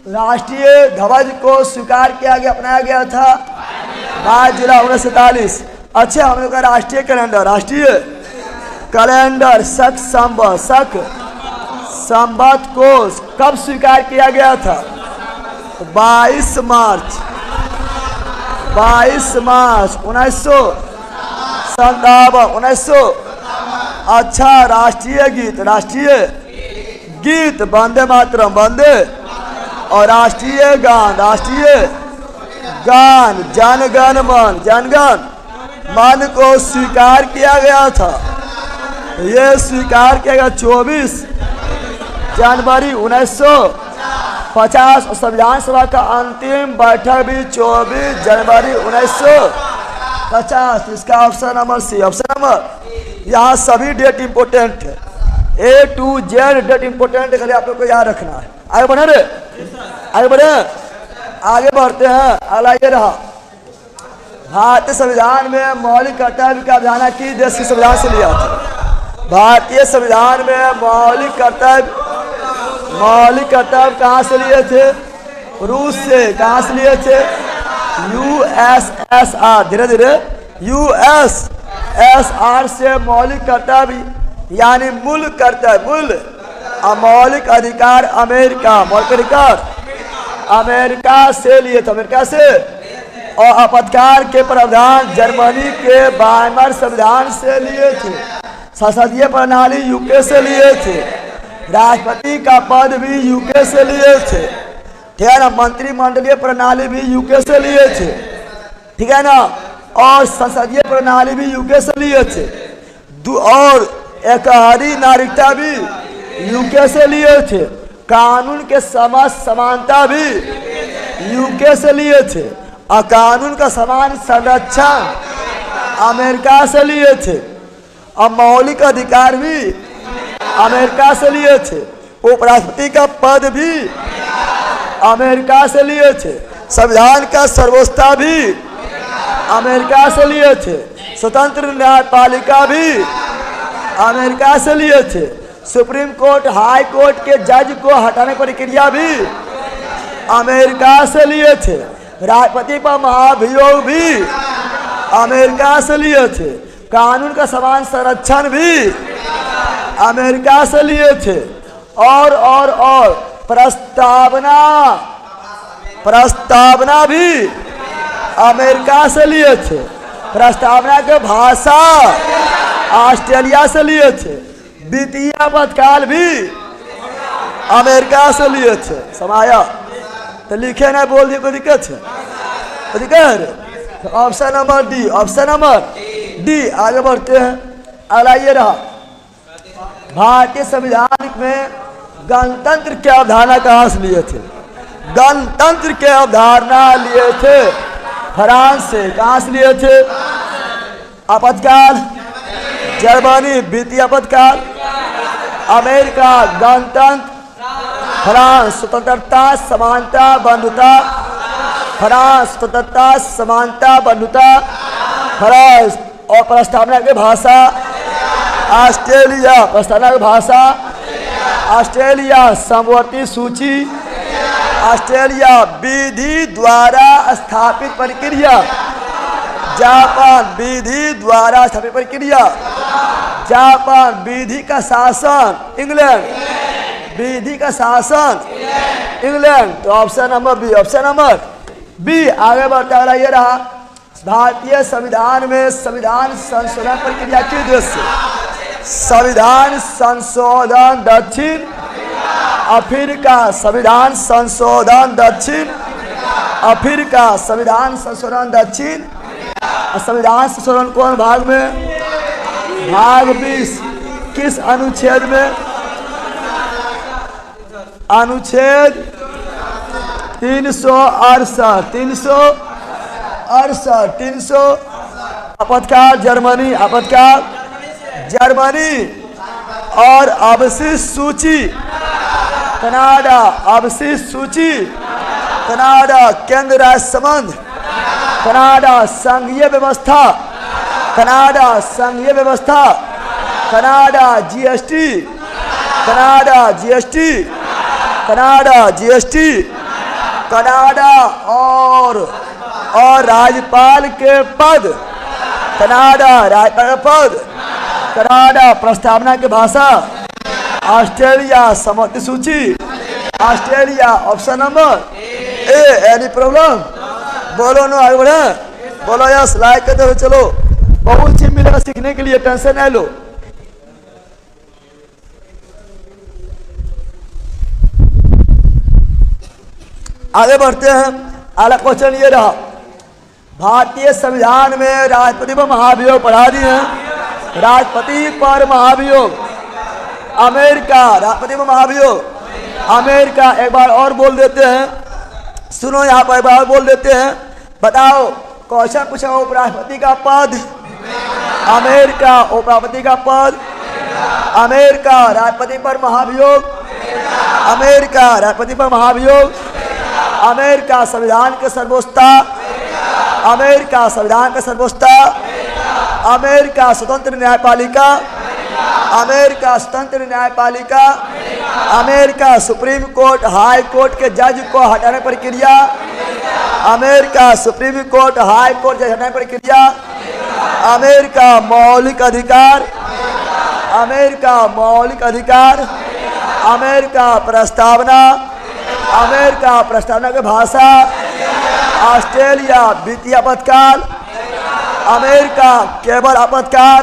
राष्ट्रीय ध्वज को स्वीकार किया गया, अपनाया गया था 22 जुलाई 1947। अच्छा, हम लोग का राष्ट्रीय कैलेंडर शक संवत को कब स्वीकार किया गया था? 22 मार्च 1957। अच्छा, राष्ट्रीय गीत वंदे मातरम और राष्ट्रीय गान जनगण मन को स्वीकार किया गया था। ये स्वीकार किया गया 24 जनवरी 1950। संविधान सभा का अंतिम बैठक भी 24 जनवरी 1950। इसका option number C. Option number, यहाँ सभी डेट इंपोर्टेंट है, A to Z date important है, खाली आप लोग को याद रखना है। आगे बढ़े आगे बढ़ते हैं। अगला ये रहा, भारतीय संविधान में मौलिक कर्तव्य का अवधारणा किस देश के संविधान से लिया था? भारतीय संविधान में मौलिक कर्तव्य कहाँ से लिए थे? रूस से। कहाँ से लिए थे? USSR। धीरे धीरे USSR से मौलिक कर्तव्य यानी मूल मौलिक अधिकार अमेरिका से लिए थे। अमेरिका से। और आपातकाल के प्रावधान जर्मनी के वाइमर संविधान से लिए थे। संसदीय प्रणाली यूके से लिए थे। राष्ट्रपति का पद भी यूके से लिए थे, ठीक है ना। मंत्रिमंडलीय प्रणाली भी यूके से लिए थे, ठीक है ना। और संसदीय प्रणाली भी यूके से लिए थे। और एकहरी नागरिकता भी यूके से लिए थे। कानून के समानता भी यूके से लिए थे। और कानून का समान संरक्षण अमेरिका से लिए थे। और मौलिक अधिकार भी अमेरिका से लिए थे। उपराष्ट्रपति का पद भी अमेरिका से लिए थे। संविधान का सर्वोच्चता भी अमेरिका से लिए थे। स्वतंत्र न्यायपालिका भी अमेरिका से लिए थे। सुप्रीम कोर्ट हाई कोर्ट के जज को हटाने की प्रक्रिया भी अमेरिका से लिए थे। राष्ट्रपति पर महाभियोग भी अमेरिका से लिए थे। कानून का समान संरक्षण भी अमेरिका से लिए थे। और प्रस्तावना भी अमेरिका से लिए थे। प्रस्तावना के भाषा ऑस्ट्रेलिया से लिए थे। वित्तीय आपातकाल भी अमेरिका से लिए थे। समाया तो लिखे ना बोल दिए, कोई दिक्कत है? Option number D. आगे बढ़ते हैं। अगला ये रहा, भारतीय संविधान में गणतंत्र की अवधारणा कहाँ से लिए थे? गणतंत्र की अवधारणा लिए थे फ्रांस से। कहाँ से लिए थे? आपातकाल जर्मनी, वित्तीय आपातकाल अमेरिका, गणतंत्र फ्रांस, स्वतंत्रता समानता बंधुता फ्रांस, स्वतंत्रता समानता बंधुता फ्रांस। और प्रस्तावना की भाषा ऑस्ट्रेलिया। प्रस्तावना की भाषा ऑस्ट्रेलिया। समवर्ती सूची ऑस्ट्रेलिया। विधि द्वारा स्थापित प्रक्रिया जापान। विधि द्वारा स्थापित प्रक्रिया जापान। विधि का शासन इंग्लैंड। विधि का शासन इंग्लैंड। तो ऑप्शन नंबर बी। आगे बढ़ता है। ये रहा, भारतीय संविधान में संविधान संशोधन प्रक्रिया किस देश से? संविधान संशोधन दक्षिण अफ्रीका। संविधान संशोधन दक्षिण अफ्रीका। संविधान संशोधन दक्षिण। संविधान संशोधन कौन भाग में? भाग 20। किस अनुच्छेद में? अनुच्छेद 368। आपातकाल जर्मनी। आपातकाल जर्मनी और अवशिष्ट सूची, कनाडा अवशिष्ट सूची, कनाडा केंद्र राज्य संबंध, कनाडा संघीय व्यवस्था, कनाडा संघीय व्यवस्था, Canada GST, Canada GST, Canada GST, Canada और राज्यपाल के पद, कनाडा राज्यपाल पद, कनाडा प्रस्तावना की भाषा, ऑस्ट्रेलिया सम्मति सूची, Australia option number A. Any problem? बोलो नो, आगे बढ़े, बोलो यस, लाइक करते हुए चलो, बहुत चीज मिलेगा सीखने के लिए, टेंशन नहीं लो। आगे बढ़ते हैं, अगला क्वेश्चन ये रहा, भारतीय संविधान में राष्ट्रपति पर महाभियोग पढ़ा दिए हैं। राष्ट्रपति पर महाभियोग, अमेरिका राष्ट्रपति पर महाभियोग, अमेरिका। एक बार और बोल देते हैं, सुनो यहाँ पर एक बार बोल देते हैं, बताओ क्वेश्चन पूछा, उपराष्ट्रपति का पद, अमेरिका उपराष्ट्रपति का पद, अमेरिका राष्ट्रपति पर महाभियोग, अमेरिका राष्ट्रपति पर महाभियोग, अमेरिका संविधान के सर्वोच्चता, अमेरिका संविधान का सर्वोच्चता, अमेरिका स्वतंत्र न्यायपालिका, अमेरिका स्वतंत्र न्यायपालिका, America supreme court high court के जज को हटाने प्रक्रिया, America supreme court high court जज हटाने प्रक्रिया, अमेरिका मौलिक अधिकार, अमेरिका मौलिक अधिकार, अमेरिका प्रस्तावना, अमेरिका प्रस्तावना की भाषा, ऑस्ट्रेलिया वित्तीय आपातकाल, अमेरिका केवल आपातकाल,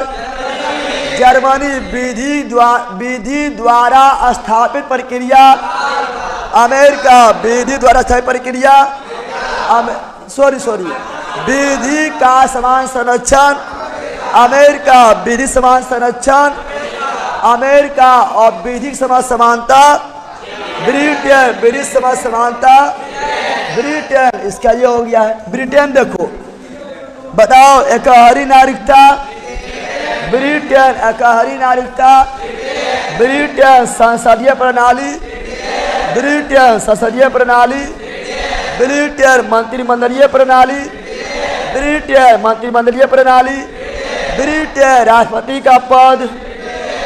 जर्मनी विधि द्वारा स्थापित प्रक्रिया, अमेरिका विधि द्वारा स्थापित प्रक्रिया, विधि का समान संरक्षण, अमेरिका विधि समान संरक्षण, अमेरिका और विधि समान समानता, ब्रिटेन विधि समान समानता, ब्रिटेन, इसका ये हो गया है। ब्रिटेन देखो, बताओ एकहरी नागरिकता, ब्रिटेन एकहरी नागरिकता, ब्रिटेन संसदीय प्रणाली, ब्रिटेन संसदीय प्रणाली, ब्रिटेन मंत्रिमंडलीय प्रणाली, ब्रिटेन मंत्रिमंडलीय प्रणाली, ब्रिटेन राष्ट्रपति का पद,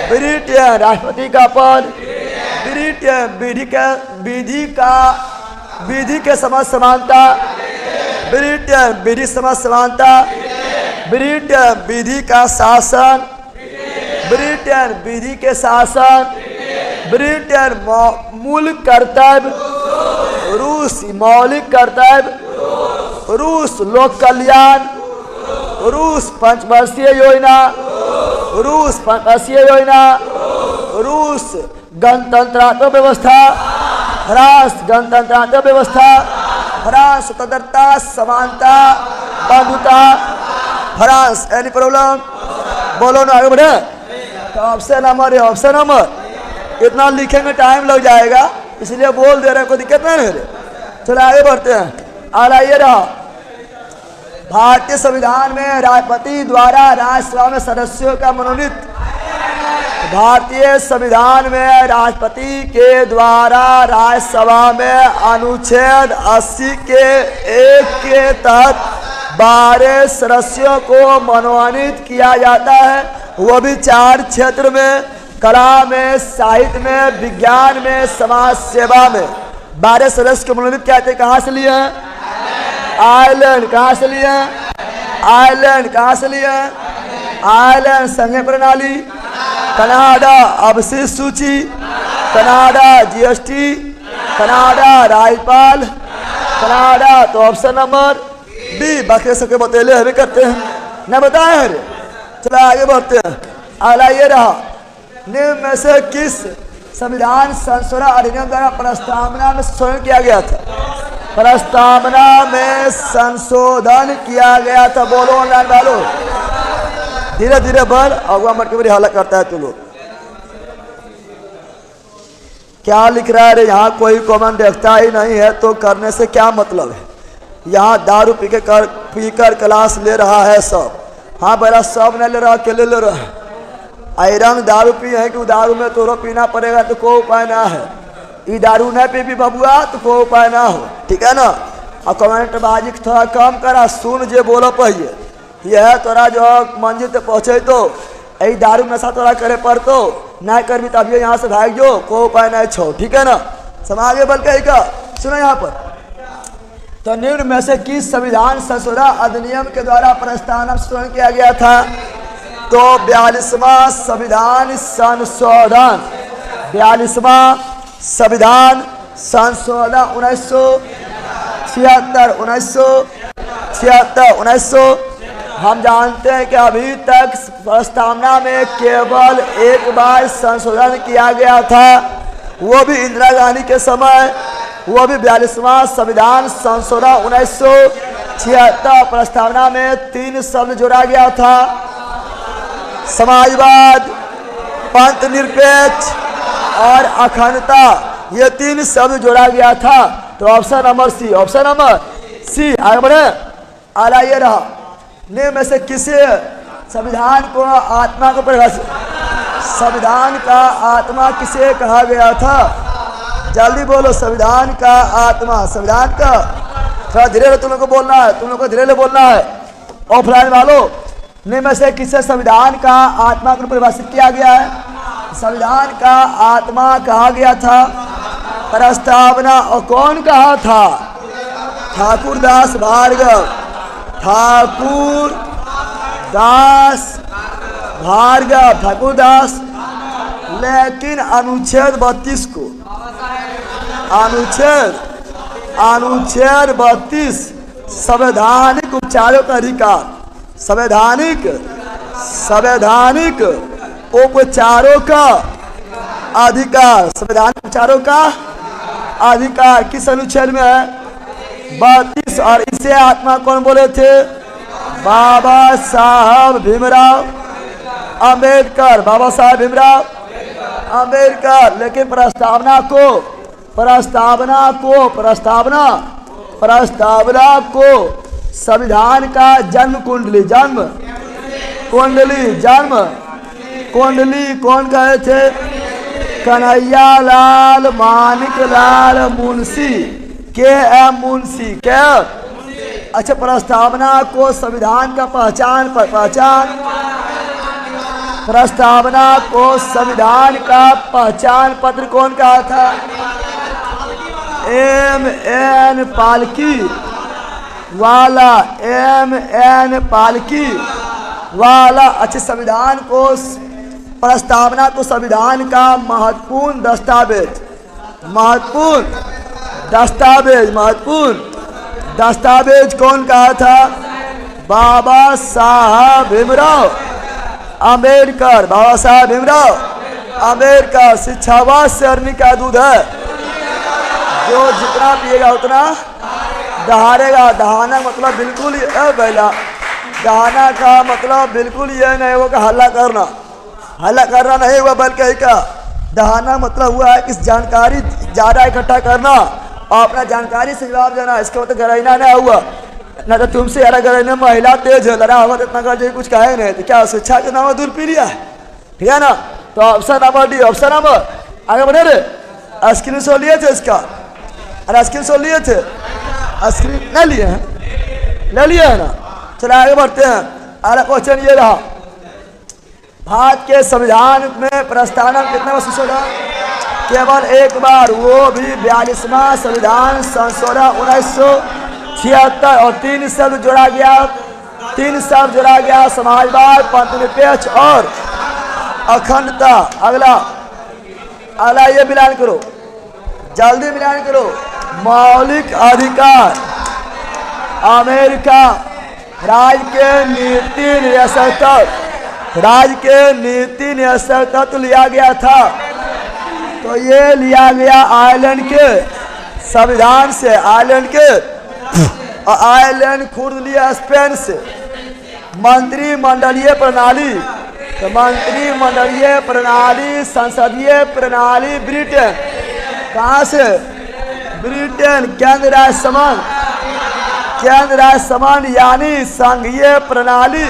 ब्रिटेन राष्ट्रपति का पद, ब्रिटेन विधि के समझ समानता, ब्रिटेन विधि समझ समानता, ब्रिटेन विधि का शासन, ब्रिटेन विधि के शासन, ब्रिटेन मूल कर्तव्य, रूस मौलिक कर्तव्य, रूस लोक कल्याण, रूस पंचवर्षीय योजना, रूस पंचवर्षीय योजना, रूस गणतंत्रात्मक व्यवस्था, फ्रांस गणतंत्रात्मक व्यवस्था, फ्रांस स्वतंत्रता समानता बंधुता, फ्रांस। Any problem? बोलो ना, आगे बढ़े। तो ऑप्शन नंबर है, ऑप्शन नंबर। इतना लिखेंगे टाइम लग जाएगा, इसलिए बोल दे रहे हैं, कोई दिक्कत नहीं है। चलो आगे बढ़ते हैं। अगला ये रहा, भारतीय संविधान में राष्ट्रपति द्वारा राज्यसभा में सदस्यों का मनोनीत, भारतीय संविधान में राष्ट्रपति के द्वारा राज्यसभा में अनुच्छेद 80 के 1 के तहत 12 सदस्यों को मनोनीत किया जाता है, वो भी 4 क्षेत्र में, कला में, साहित्य में, विज्ञान में, समाज सेवा में। 12 सदस्य को मनोनीत किया जाता है। कहाँ से लिए हैं? आयरलैंड। कहाँ से लिए हैं? आयरलैंड। कहाँ से लिए हैं? आयरलैंड संघीय प्रणाली, कनाडा अवशिष्ट सूची, कनाडा जीएसटी, कनाडा राज्यपाल, कनाडा। तो ऑप्शन नंबर बी। बाकी सबके बतेले हमें करते हैं, न बताए हैं। चलो आगे बढ़ते हैं। अगला ये रहा, निम्न में से किस संविधान संशोधन अधिनियम द्वारा प्रस्तावना में संशोधन किया गया था? प्रस्तावना में संशोधन किया गया था। बोलो ऑनलाइन वालों, धीरे धीरे बढ़, अगवा मट के बड़ी हालत करता है तू लोग। क्या लिख रहा है रे? यहाँ कोई कॉमन देखता ही नहीं है, तो करने से क्या मतलब है? यहाँ दारू पीकर क्लास ले रहा है सब। हाँ बेरा, सब नहीं ले रहा, अकेले ले रहा है। आई रंग दारू पी है कि दारू में तोरो पीना पड़ेगा तो कोई उपाय ना है। ये दारू नहीं पी बबुआ तो कोई उपाय ना हो, ठीक है ना। और कमेंट बाजी थोड़ा कम करा, सुन जे बोलो पहिए। यह तोरा जो मंजिल तक पहुँचे तो यही दारू नशा तोरा करे पड़तो, नहीं करबी तब ये यहाँ से भाग जो, कोई उपाय नहीं छो, ठीक है ना। समागे बल कही का सुनो यहाँ पर। तो निम्न में से किस संविधान संशोधन अधिनियम के द्वारा प्रस्तावना संशोधन किया गया था? तो 42वां संविधान संशोधन, 42वां संविधान संशोधन 1976। हम जानते हैं कि अभी तक प्रस्तावना में केवल एक बार संशोधन किया गया था, वो भी इंदिरा गांधी के समय, वो भी 42वां संविधान संशोधन 1976। प्रस्तावना में 3 शब्द जोड़ा गया था, समाजवाद, पंथ निरपेक्ष और अखंडता, ये 3 शब्द जोड़ा गया था। तो option number C, option number C. आगे बढ़े, आला ये रहा, निम्न में से किसे संविधान को आत्मा को परिभाषित, संविधान का आत्मा किसे कहा गया था? जल्दी बोलो, संविधान का आत्मा, संविधान का, थोड़ा धीरे तुम लोग को बोलना है, तुम लोग को धीरे बोलना है। ऑफलाइन वालों, निम्न में से किसे संविधान का आत्मा को परिभाषित किया गया है? संविधान का आत्मा कहा गया था प्रस्तावना, और कौन कहा था? ठाकुरदास भार्गव, ठाकुरदास भार्गव, ठाकुरदास। लेकिन अनुच्छेद 32 को, अनुच्छेद 32 संवैधानिक उपचारों का अधिकार, संवैधानिक उपचारों का अधिकार, संवैधानिक उपचारों का अधिकार किस अनुच्छेद में है? 32। और इसे आत्मा कौन बोले थे? बाबा साहब भीमराव अंबेडकर, बाबा साहब भीमराव अंबेडकर। लेकिन प्रस्तावना को संविधान का जन्म कुंडली कौन कहे थे? कन्हैया लाल मानिकलाल मुंशी, के.एम. मुंशी, क्या? अच्छा, प्रस्तावना को संविधान का प्रस्तावना को संविधान का पहचान पत्र कौन कहा था? M.N. पालकी वाला, M.N. पालकी वाला। अच्छा, संविधान को, प्रस्तावना को संविधान का महत्वपूर्ण दस्तावेज कौन कहा था? बाबा साहब भीमराव अंबेडकर, बाबा साहब भीमराव अंबेडकर। शिक्षावाद से अरनी का दूध है, जो जितना पिएगा उतना दहाड़ेगा। दहाना मतलब बिल्कुल बैला, दहाना का मतलब बिल्कुल ये नहीं होगा हल्ला करना नहीं हुआ, बल्कि का दहाना मतलब हुआ है कि जानकारी ज़्यादा इकट्ठा करना और अपना जानकारी से जवाब देना। इसका मतलब गरैना नहीं हुआ, ना तो तुमसे यार गरैना महिला तेज है, लड़ा हुआ तो इतना कर कुछ कहे नहीं, तो क्या शिक्षा के नाम दूर पी लिया है, ठीक है ना। तो option number D, option number, आगे बढ़े रे। स्क्रीन शॉट लिए थे इसका, अरे स्क्रीन शॉट लिए थे, स्क्रीन नहीं लिए हैं, ले लिए है ना। चलो आगे बढ़ते हैं। अगला क्वेश्चन ये रहा, भारत के संविधान में प्रस्तावना कितने बार संशोधन? केवल एक बार, वो भी 42वां संविधान संशोधन 1976। और 3 शब्द जोड़ा गया, समाजवाद, पंथ निरपेक्ष और अखंडता। अगला ये मिलान करो, जल्दी मिलान करो। मौलिक अधिकार, अमेरिका राज्य के नीति नियंत्रण तत्व लिया गया था। तो ये लिया गया आयरलैंड के संविधान से, आयरलैंड खुद लिया स्पेन से। मंत्रिमंडलीय प्रणाली, तो मंत्रिमंडलीय प्रणाली, संसदीय प्रणाली ब्रिटेन, कहाँ से? ब्रिटेन। केंद्र राज्य संबंध यानी संघीय प्रणाली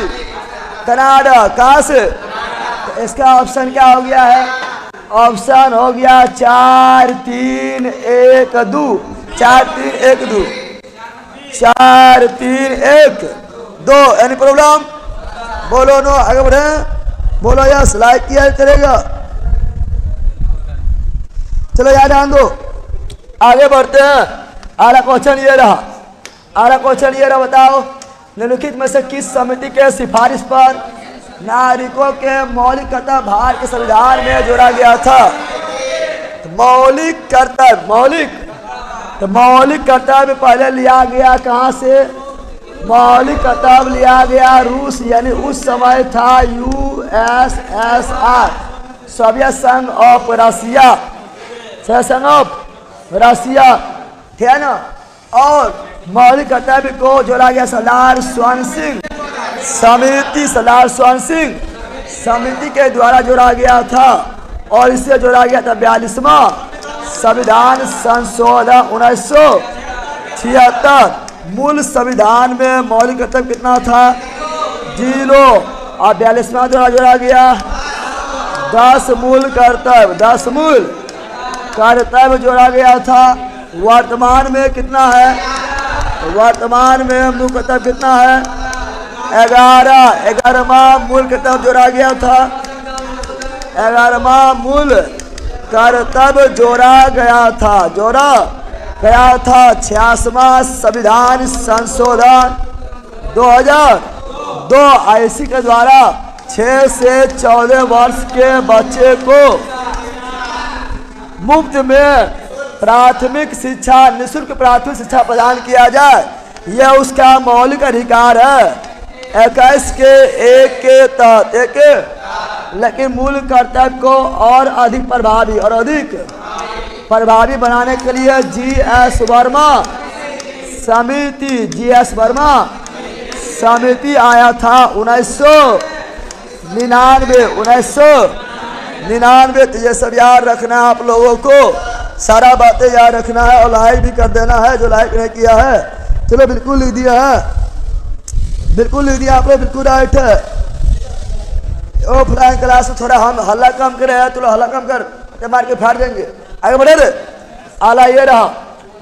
कनाडा, कहाँ से? इसका ऑप्शन क्या हो गया है? ऑप्शन हो गया 4 3 1 2। 4 3 1 2। 4 3 1 2। Any problem? बोलो नो, आगे बढ़े। बोलो यस, लाइक किया चलेगा। चलो यार ध्यान दो, आगे बढ़ते हैं। अगला क्वेश्चन ये रहा। अगला क्वेश्चन ये रहा, बताओ निम्नलिखित में से किस समिति के सिफारिश पर नागरिकों के मौलिक कर्तव्य भारत के संविधान में जोड़ा गया था? तो मौलिक कर्तव्य पहले लिया गया कहाँ से? मौलिक कर्तव्य लिया गया रूस, यानी उस समय था USSR, सोवियत संघ ऑफ रसिया, संघ ऑफ रसिया, ठीक है ना। और मौलिक कर्तव्य को जोड़ा गया सरदार स्वर्ण सिंह समिति, सरदार स्वर्ण सिंह समिति के द्वारा जोड़ा गया था। और इससे जोड़ा गया था 42वां संविधान संशोधन 1976। मूल संविधान में मौलिक कर्तव्य कितना था? 0। और 42वां द्वारा जोड़ा गया 10 मूल कर्तव्य, 10 मूल कर्तव्य जोड़ा गया था। वर्तमान में कितना है? वर्तमान में मूल कर्तव्य कितना है? 11वां मूल कर्तव्य जोड़ा गया था। 11वां मूल कर्तव्य जोड़ा गया था 86वां संविधान संशोधन 2002 आईसी के द्वारा 6 से 14 वर्ष के बच्चे को मुफ्त में प्राथमिक शिक्षा, निःशुल्क प्राथमिक शिक्षा प्रदान किया जाए, यह उसका मौलिक अधिकार है 21 के 1 के तहत। लेकिन मूल कर्तव्य को और अधिक प्रभावी बनाने के लिए GS वर्मा समिति आया था 1999। तो ये सब याद रखना है आप लोगों को, सारा बातें याद रखना है और लाइक भी कर देना है जो लाइक नहीं किया है। चलो बिल्कुल लिख दिया है, बिल्कुल लिख दिया आप लोग, बिल्कुल राइट है। ऑफलाइन क्लास में थोड़ा हम हल्ला कम करे हैं, तो हल्ला कम कर मार के फाड़ देंगे। आगे बढ़े रे। आला ये रहा,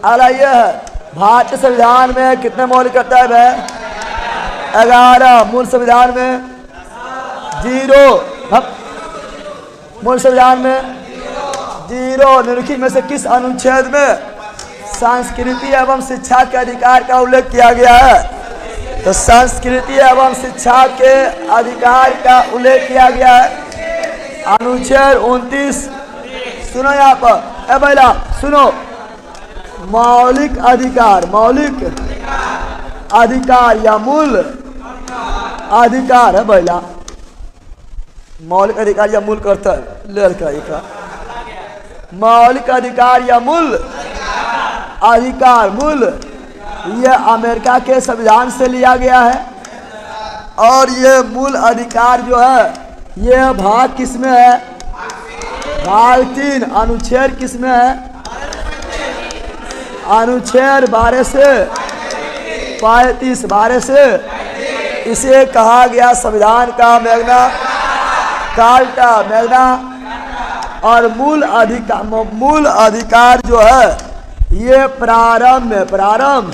आला ये है, भारतीय संविधान में कितने मौलिक कर्तव्य है? 11। मूल संविधान में 0। मूल संविधान में 0। निम्नलिखित में से किस अनुच्छेद में संस्कृति एवं शिक्षा के अधिकार का उल्लेख किया गया है? तो संस्कृति एवं शिक्षा के अधिकार का उल्लेख किया गया है अनुच्छेद 29। सुनो यहाँ पर, ए बैला सुनो, मौलिक अधिकार या मूल अधिकार है बैला, मौलिक अधिकार या मूल कर्तव्य लड़का, मौलिक अधिकार या मूल अधिकार, मूल ये अमेरिका के संविधान से लिया गया है। और ये मूल अधिकार जो है ये भाग किसमें है? भाग 3 अनुच्छेद किसमें है? अनुच्छेद 12 से 35, 12 से इसे कहा गया संविधान का मैग्ना कार्टा, मैग्ना। और मूल अधिकार जो है ये प्रारंभ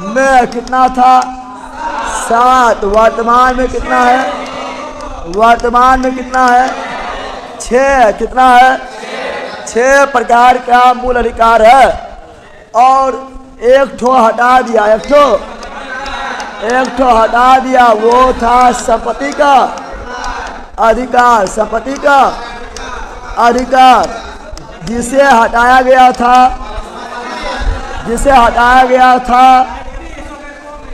में कितना था? 7। वर्तमान में कितना है? वर्तमान में कितना है? 6। कितना है? 6 प्रकार का मूल अधिकार है। और एक ठो हटा दिया, एक ठो हटा दिया, वो था संपत्ति का अधिकार, संपत्ति का अधिकार, जिसे हटाया गया था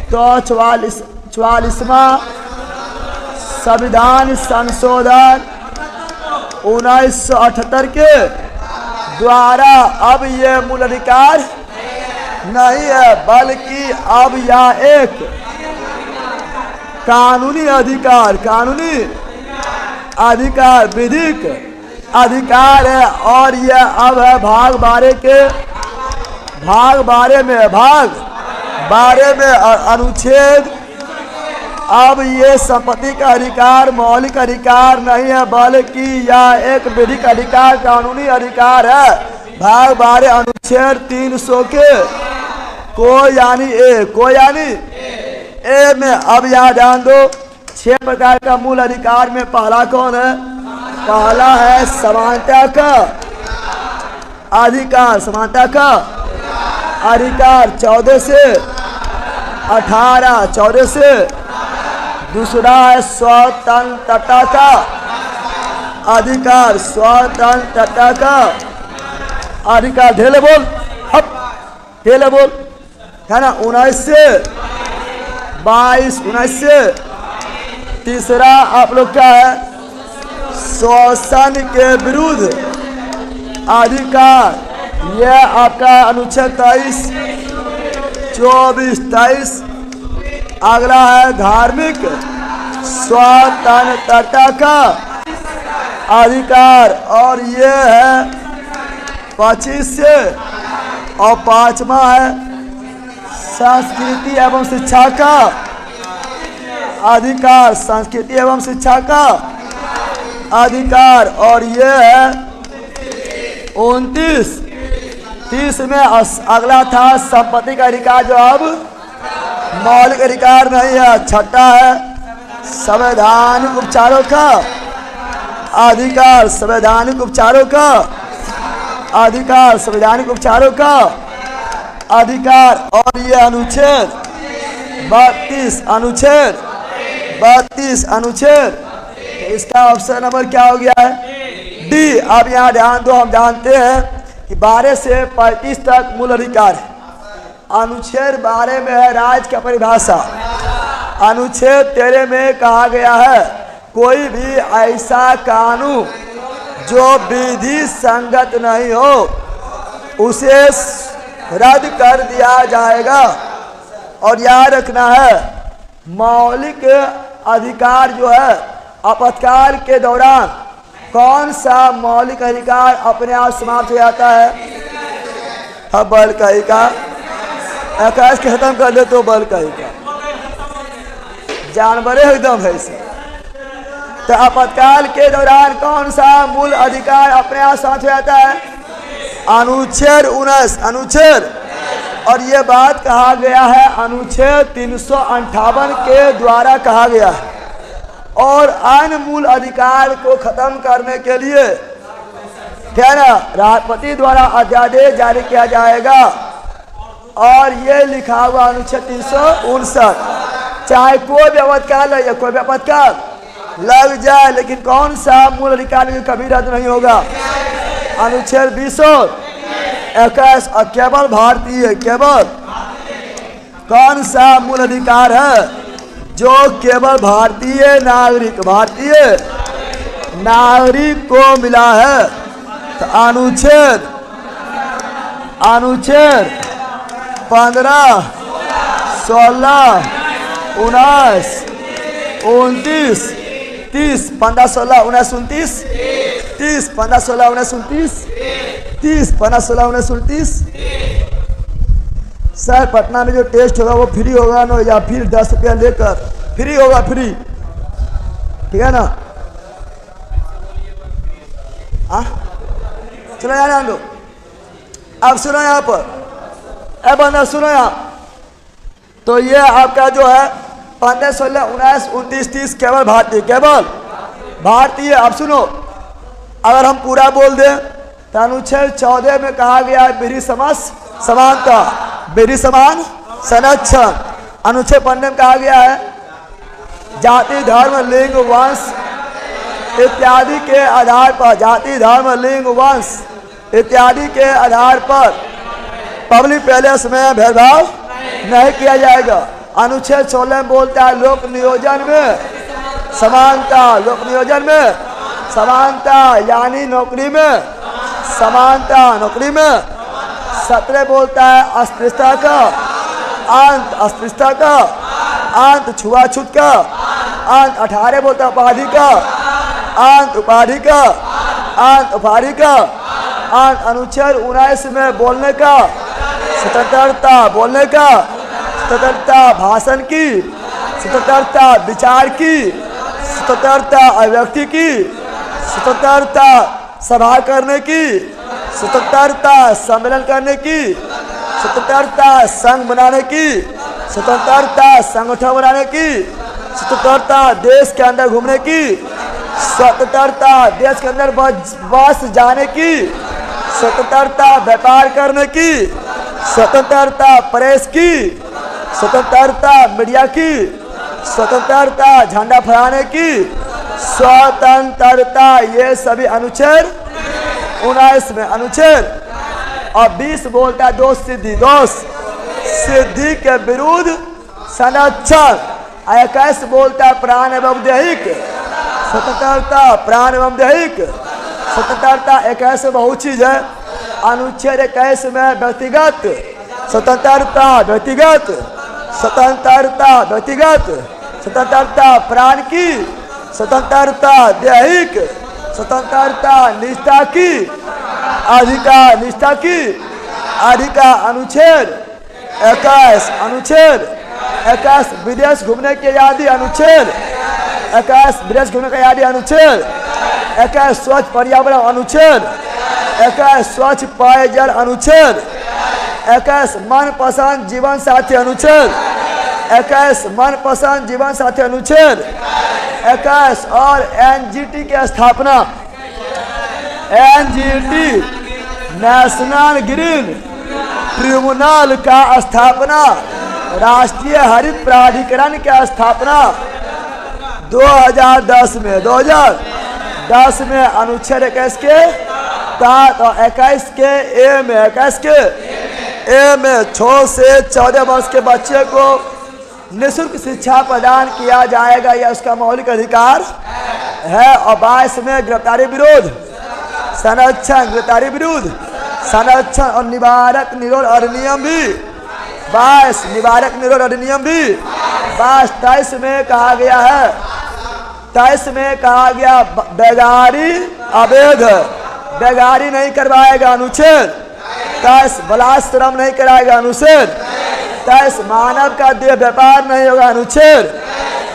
तो 44वां संविधान संशोधन 1978 के द्वारा अब ये मूल अधिकार नहीं है, बल्कि अब यह एक कानूनी अधिकार, विधिक अधिकार है। और यह अब है भाग 12 में अनुच्छेद अब ये संपत्ति का अधिकार मौलिक अधिकार नहीं है, बल्कि यह एक विधिक अधिकार, कानूनी अधिकार है। भाग 12 अनुच्छेद 300 के को यानी ए में अब यहाँ ध्यान दो, 6 प्रकार का मूल अधिकार में पहला कौन है? पहला है समानता का अधिकार, समानता का अधिकार 14 से 18, 14 से। दूसरा है स्वतंत्रता का अधिकार, स्वतंत्रता का अधिकार, ढेले बोल, अब ढेले बोल, है ना, 19 से 22, 19 से। तीसरा आप लोग क्या है? शोषण के विरुद्ध अधिकार, यह आपका अनुच्छेद 23, 24, 23। अगला है धार्मिक स्वतंत्रता का अधिकार, और ये है 25 से। और 5वां है संस्कृति एवं शिक्षा का अधिकार, संस्कृति एवं शिक्षा का अधिकार, और ये है 29। 30 में अगला था संपत्ति का अधिकार, जो अब मौलिक अधिकार नहीं है। छठा है संवैधानिक उपचारों का अधिकार, संवैधानिक उपचारों का अधिकार, संवैधानिक उपचारों का अधिकार, और ये अनुच्छेद 32, अनुच्छेद 32, अनुच्छेद। इसका ऑप्शन नंबर क्या हो गया है? डी। अब यहाँ ध्यान दो, हम जानते हैं कि 12 से 35 तक मूल अधिकार है। अनुच्छेद 12 में है राज्य का परिभाषा। अनुच्छेद 13 में कहा गया है कोई भी ऐसा कानून जो विधि संगत नहीं हो उसे रद्द कर दिया जाएगा। और याद रखना है मौलिक अधिकार जो है आपातकाल के दौरान कौन सा मौलिक अधिकार अपने आप समाप्त हो जाता है? अब बल कही का 21 खत्म कर दे तो बल कही का जानवर एकदम है इसे। तो आपातकाल के दौरान कौन सा मूल अधिकार अपने आप समाप्त हो जाता है? अनुच्छेद 19, अनुच्छेद। और ये बात कहा गया है अनुच्छेद 358 के द्वारा कहा गया है। और अन्य मूल अधिकार को खत्म करने के लिए क्या ना राष्ट्रपति द्वारा अध्यादेश जारी किया जाएगा। और ये लिखा हुआ अनुच्छेद 359, चाहे कोई भी आपातकाल है या कोई भी आपातकाल लग जाए, लेकिन कौन सा मूल अधिकार कभी रद्द नहीं होगा? अनुच्छेद 20 और 21। और केवल भारतीय, केवल कौन सा मूल अधिकार है जो केवल भारतीय नागरिक को मिला है? तो अनुच्छेद 15, 16, 19, 29, 30, 15, 16, 19, 29, 30, 15, 16, 19, 29, 30, 15, 16, 19, 29। सर पटना में जो टेस्ट होगा वो फ्री होगा ना, या फिर 10 रुपया लेकर फ्री होगा? फ्री, ठीक है ना? चलो यार लो, अब सुनो यहाँ पर, अब बंदा सुनो यहाँ। तो ये आपका जो है 15, 16, 19, 29, 30 केवल भारतीय, केवल भारतीय। अब सुनो, अगर हम पूरा बोल दें तो अनुच्छेद 14 में कहा गया है विधि समानता, विधि समान संरक्षण। अनुच्छेद 15 में कहा गया है जाति धर्म लिंग वंश इत्यादि के आधार पर, जाति धर्म लिंग वंश इत्यादि के आधार पर पब्लिक पैलेस में भेदभाव नहीं किया जाएगा। अनुच्छेद 16 में बोलता है लोक नियोजन में समानता, लोक नियोजन में समानता, यानी नौकरी में समानता, नौकरी में। 17 बोलता है अस्पृश्यता का अंत, अस्पृश्यता का अंत, छुआछूत का अंत। 18 बोलता है उपाधि का अंत, उपाधि का अंत, उपाधि का अंत। अनुच्छेद 19 में बोलने का स्वतंत्रता, बोलने का स्वतंत्रता, भाषण की स्वतंत्रता विचार की, स्वतंत्रता अभिव्यक्ति की, स्वतंत्रता सभा करने की, स्वतंत्रता सम्मेलन करने की, स्वतंत्रता संघ बनाने की, स्वतंत्रता संगठन बनाने की, स्वतंत्रता देश के अंदर घूमने की, स्वतंत्रता देश के अंदर बस जाने की, स्वतंत्रता व्यापार करने की, स्वतंत्रता प्रेस की, स्वतंत्रता मीडिया की, स्वतंत्रता झंडा फहराने की, स्वतंत्रता, ये सभी अनुच्छेद 19 में अनुच्छेद। और 20 बोलता है दोष सिद्धि, दोष सिद्धि के विरुद्ध संरक्षण। 21 बोलता है प्राण एवं दैहिक स्वतंत्रता, प्राण एवं दैहिक स्वतंत्रता। 21 में बहुत चीज है। अनुच्छेद 21 में व्यक्तिगत स्वतंत्रता, व्यक्तिगत स्वतंत्रता, व्यक्तिगत स्वतंत्रता प्राण की, स्वतंत्रता दैहिक स्वतंत्रता निष्ठा की, अधिकार निष्ठा की, अधिकार अनुच्छेद 21, अनुच्छेद 21 विदेश घूमने की आजादी, अनुच्छेद 21 विदेश घूमने की आजादी, अनुच्छेद 21 स्वच्छ पर्यावरण, अनुच्छेद 21 स्वच्छ पेयजल, अनुच्छेद 21 मनपसंद जीवन साथी, अनुच्छेद 21 मनपसंद जीवन साथी, अनुच्छेद 21 और एनजीटी की स्थापना, एनजीटी नेशनल ग्रीन ट्रिब्यूनल का स्थापना, राष्ट्रीय हरित प्राधिकरण की स्थापना 2010 में, 2010 में अनुच्छेद 21 के तहत और 21 के ए में, 21 के ए में 6 से 14 वर्ष के बच्चे को निःशुल्क शिक्षा प्रदान किया जाएगा, यह उसका मौलिक अधिकार है। और 22 में गिरफ्तारी विरोध संरक्षण, गिरफ्तारी विरोध संरक्षण और निवारक निरोध अधिनियम भी 22, निवारक निरोध अधिनियम भी 22। 23 में कहा गया है, 23 में कहा गया बेगारी अवैध, बेगारी नहीं करवाएगा, अनुच्छेद 23 बलात्श्रम नहीं कराएगा, अनुच्छेद 23 मानव का देह व्यापार नहीं होगा, अनुच्छेद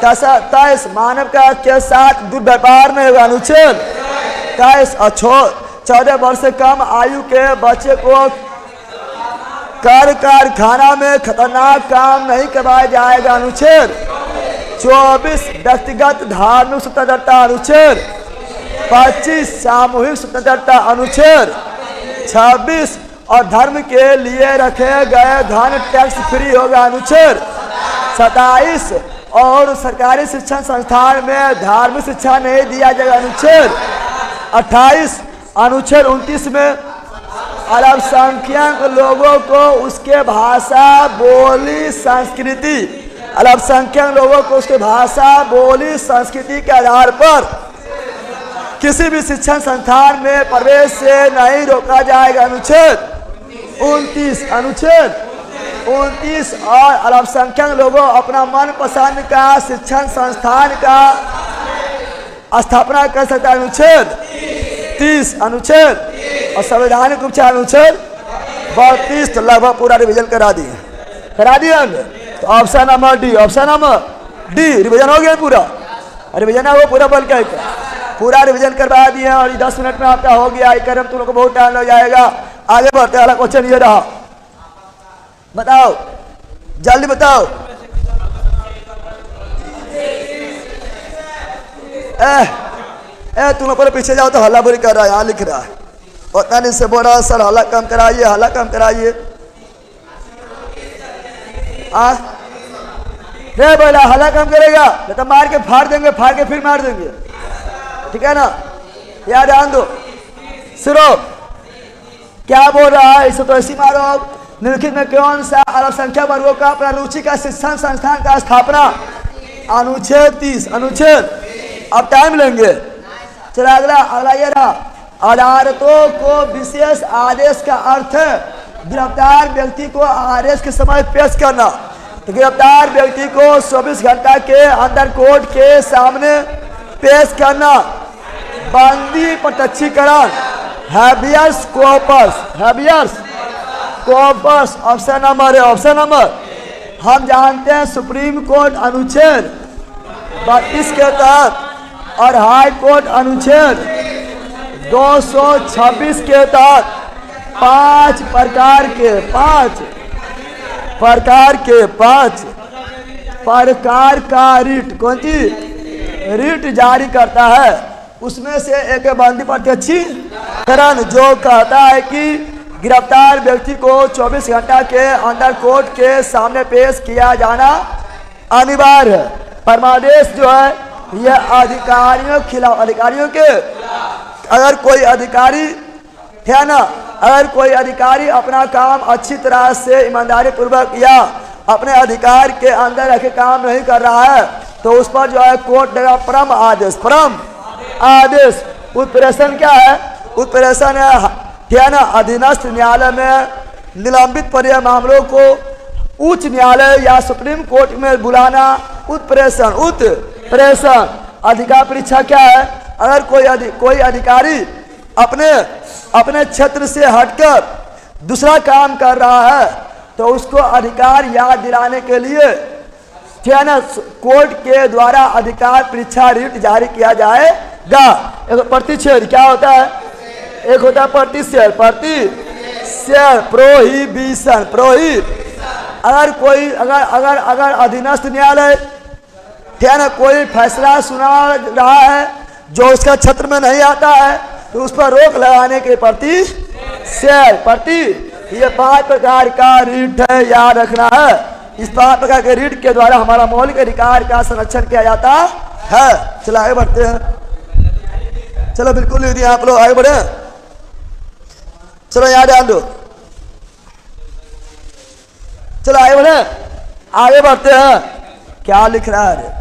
23 मानव का के साथ दुर्व्यापार नहीं होगा, अनुच्छेद 23 और 14 वर्ष से कम आयु के बच्चे को कारखाना में खतरनाक काम नहीं करवाया जाएगा, अनुच्छेद 24 व्यक्तिगत धार्मिक स्वतंत्रता, अनुच्छेद 25 सामूहिक स्वतंत्रता, अनुच्छेद 26 और धर्म के लिए रखे गए धन टैक्स फ्री होगा, अनुच्छेद 27 और सरकारी शिक्षण संस्थान में धार्मिक शिक्षा नहीं दिया जाएगा, अनुच्छेद 28। अनुच्छेद 29 में अल्पसंख्यक लोगों को उसके भाषा बोली संस्कृति, अल्पसंख्यक लोगों को उसके भाषा बोली संस्कृति के आधार पर किसी भी शिक्षण संस्थान में प्रवेश से नहीं रोका जाएगा, अनुच्छेद 29, अनुच्छेद 29। और अल्पसंख्यक लोगों अपना मनपसंद का शिक्षण संस्थान का स्थापना कर सकता है, अनुच्छेद 30, अनुच्छेद। और संवैधानिक रूप से अनुच्छेद 32 तो लगभग पूरा रिवीजन करा दिए, करा दिया हमने। तो option number D, option number D revision हो गया पूरा, रिवीजन है वो पूरा बोल के पूरा रिवीजन करवा दिए। और 10 मिनट में आपका हो गया, एक तुम लोग को बहुत टाइम लग जाएगा। आगे बढ़ते वाला क्वेश्चन ये रहा, बताओ जल्दी बताओ। तुम लोग पीछे जाओ तो हल्ला बुरी कर रहा है, यहाँ लिख रहा है उतना दिन से बोल रहा है सर हल्ला कम कराइए, हल्ला कम कराइए। रे बोला हल्ला कम करेगा तो मार के फाड़ देंगे, फाड़ के फिर मार देंगे, ठीक है ना, याद ध्यान दो। सुनो क्या बोल रहा है, इसे तो ऐसी मारो। निम्नलिखित में कौन सा अल्पसंख्यक वर्गों का प्रारूचिक शिक्षण संस्थान का स्थापना, अनुच्छेद 30, अनुच्छेद। अब टाइम लेंगे, चलो अगला ये रहा, अदालतों को विशेष आदेश का अर्थ है गिरफ्तार व्यक्ति को आदेश के समय पेश करना। तो गिरफ्तार व्यक्ति को 24 घंटा के अंदर कोर्ट के सामने पेश करना। बंदी प्रत्यक्षीकरण, habeas corpus, habeas corpus option number है, ऑप्शन नंबर हम जानते हैं सुप्रीम कोर्ट अनुच्छेद 32 के तहत और हाई कोर्ट अनुच्छेद 226 के तहत 5 प्रकार का रिट कौन सी रिट जारी करता है। उसमें से एक बंदी प्रत्यक्षीकरण जो कहता है कि गिरफ्तार व्यक्ति को 24 घंटा के अंदर कोर्ट के सामने पेश किया जाना अनिवार्य है। परमादेश जो है यह अधिकारियों के खिलाफ, अधिकारियों के अगर कोई अधिकारी है ना, अगर कोई अधिकारी अपना काम अच्छी तरह से ईमानदारी पूर्वक या अपने अधिकार के अंदर रखे काम नहीं कर रहा है तो उस पर जो है कोर्ट देगा परम आदेश। उत्प्रेषण क्या है? उत्प्रेषण है ना अधीनस्थ न्यायालय में निलंबित पड़े मामलों को उच्च न्यायालय या सुप्रीम कोर्ट में बुलाना। उत्प्रेषण अधिकार परीक्षा क्या है? अगर कोई अधिकारी अपने क्षेत्र से हटकर दूसरा काम कर रहा है तो उसको अधिकार याद दिलाने के लिए है ना कोर्ट के द्वारा अधिकार परीक्षा रिट जारी किया जाएगा। एक प्रतिच्छेद क्या होता है? एक होता है प्रतिच्छेद प्रोहिबिशन। अगर अधीनस्थ न्यायालय है ना कोई फैसला सुना रहा है जो उसका क्षेत्र में नहीं आता है तो उस पर रोक लगाने के ये 5 प्रकार का रिट है, याद रखना है। इस 5 प्रकार के रिट के द्वारा हमारा मौलिक अधिकार का संरक्षण किया जाता है। चलो आगे बढ़ते हैं। चलो बिल्कुल यदि आप लोग आगे बढ़े, चलो याद ध्यान दो। चलो आगे बढ़ते हैं। क्या लिख रहा है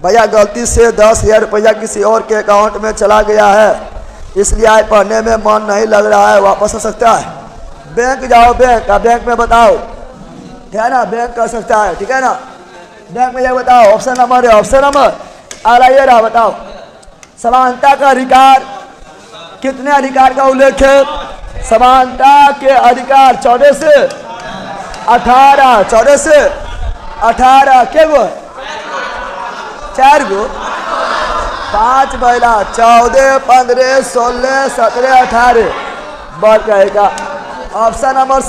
भैया? गलती से 10,000 रुपया किसी और के अकाउंट में चला गया है, इसलिए आज पढ़ने में मन नहीं लग रहा है, वापस हो सकता है। बैंक जाओ, बैंक में बताओ, ठीक है ना, बैंक कर सकता है, ठीक है ना। बैंक में जाओ बताओ, ऑप्शन नंबर अगला ये रहा, बताओ समानता का अधिकार कितने अधिकार का उल्लेख है? समानता के अधिकार 14 से 18 के गो 4 गो 5 महिला 14 15 16 17 18 बढ़ जाएगा। Option number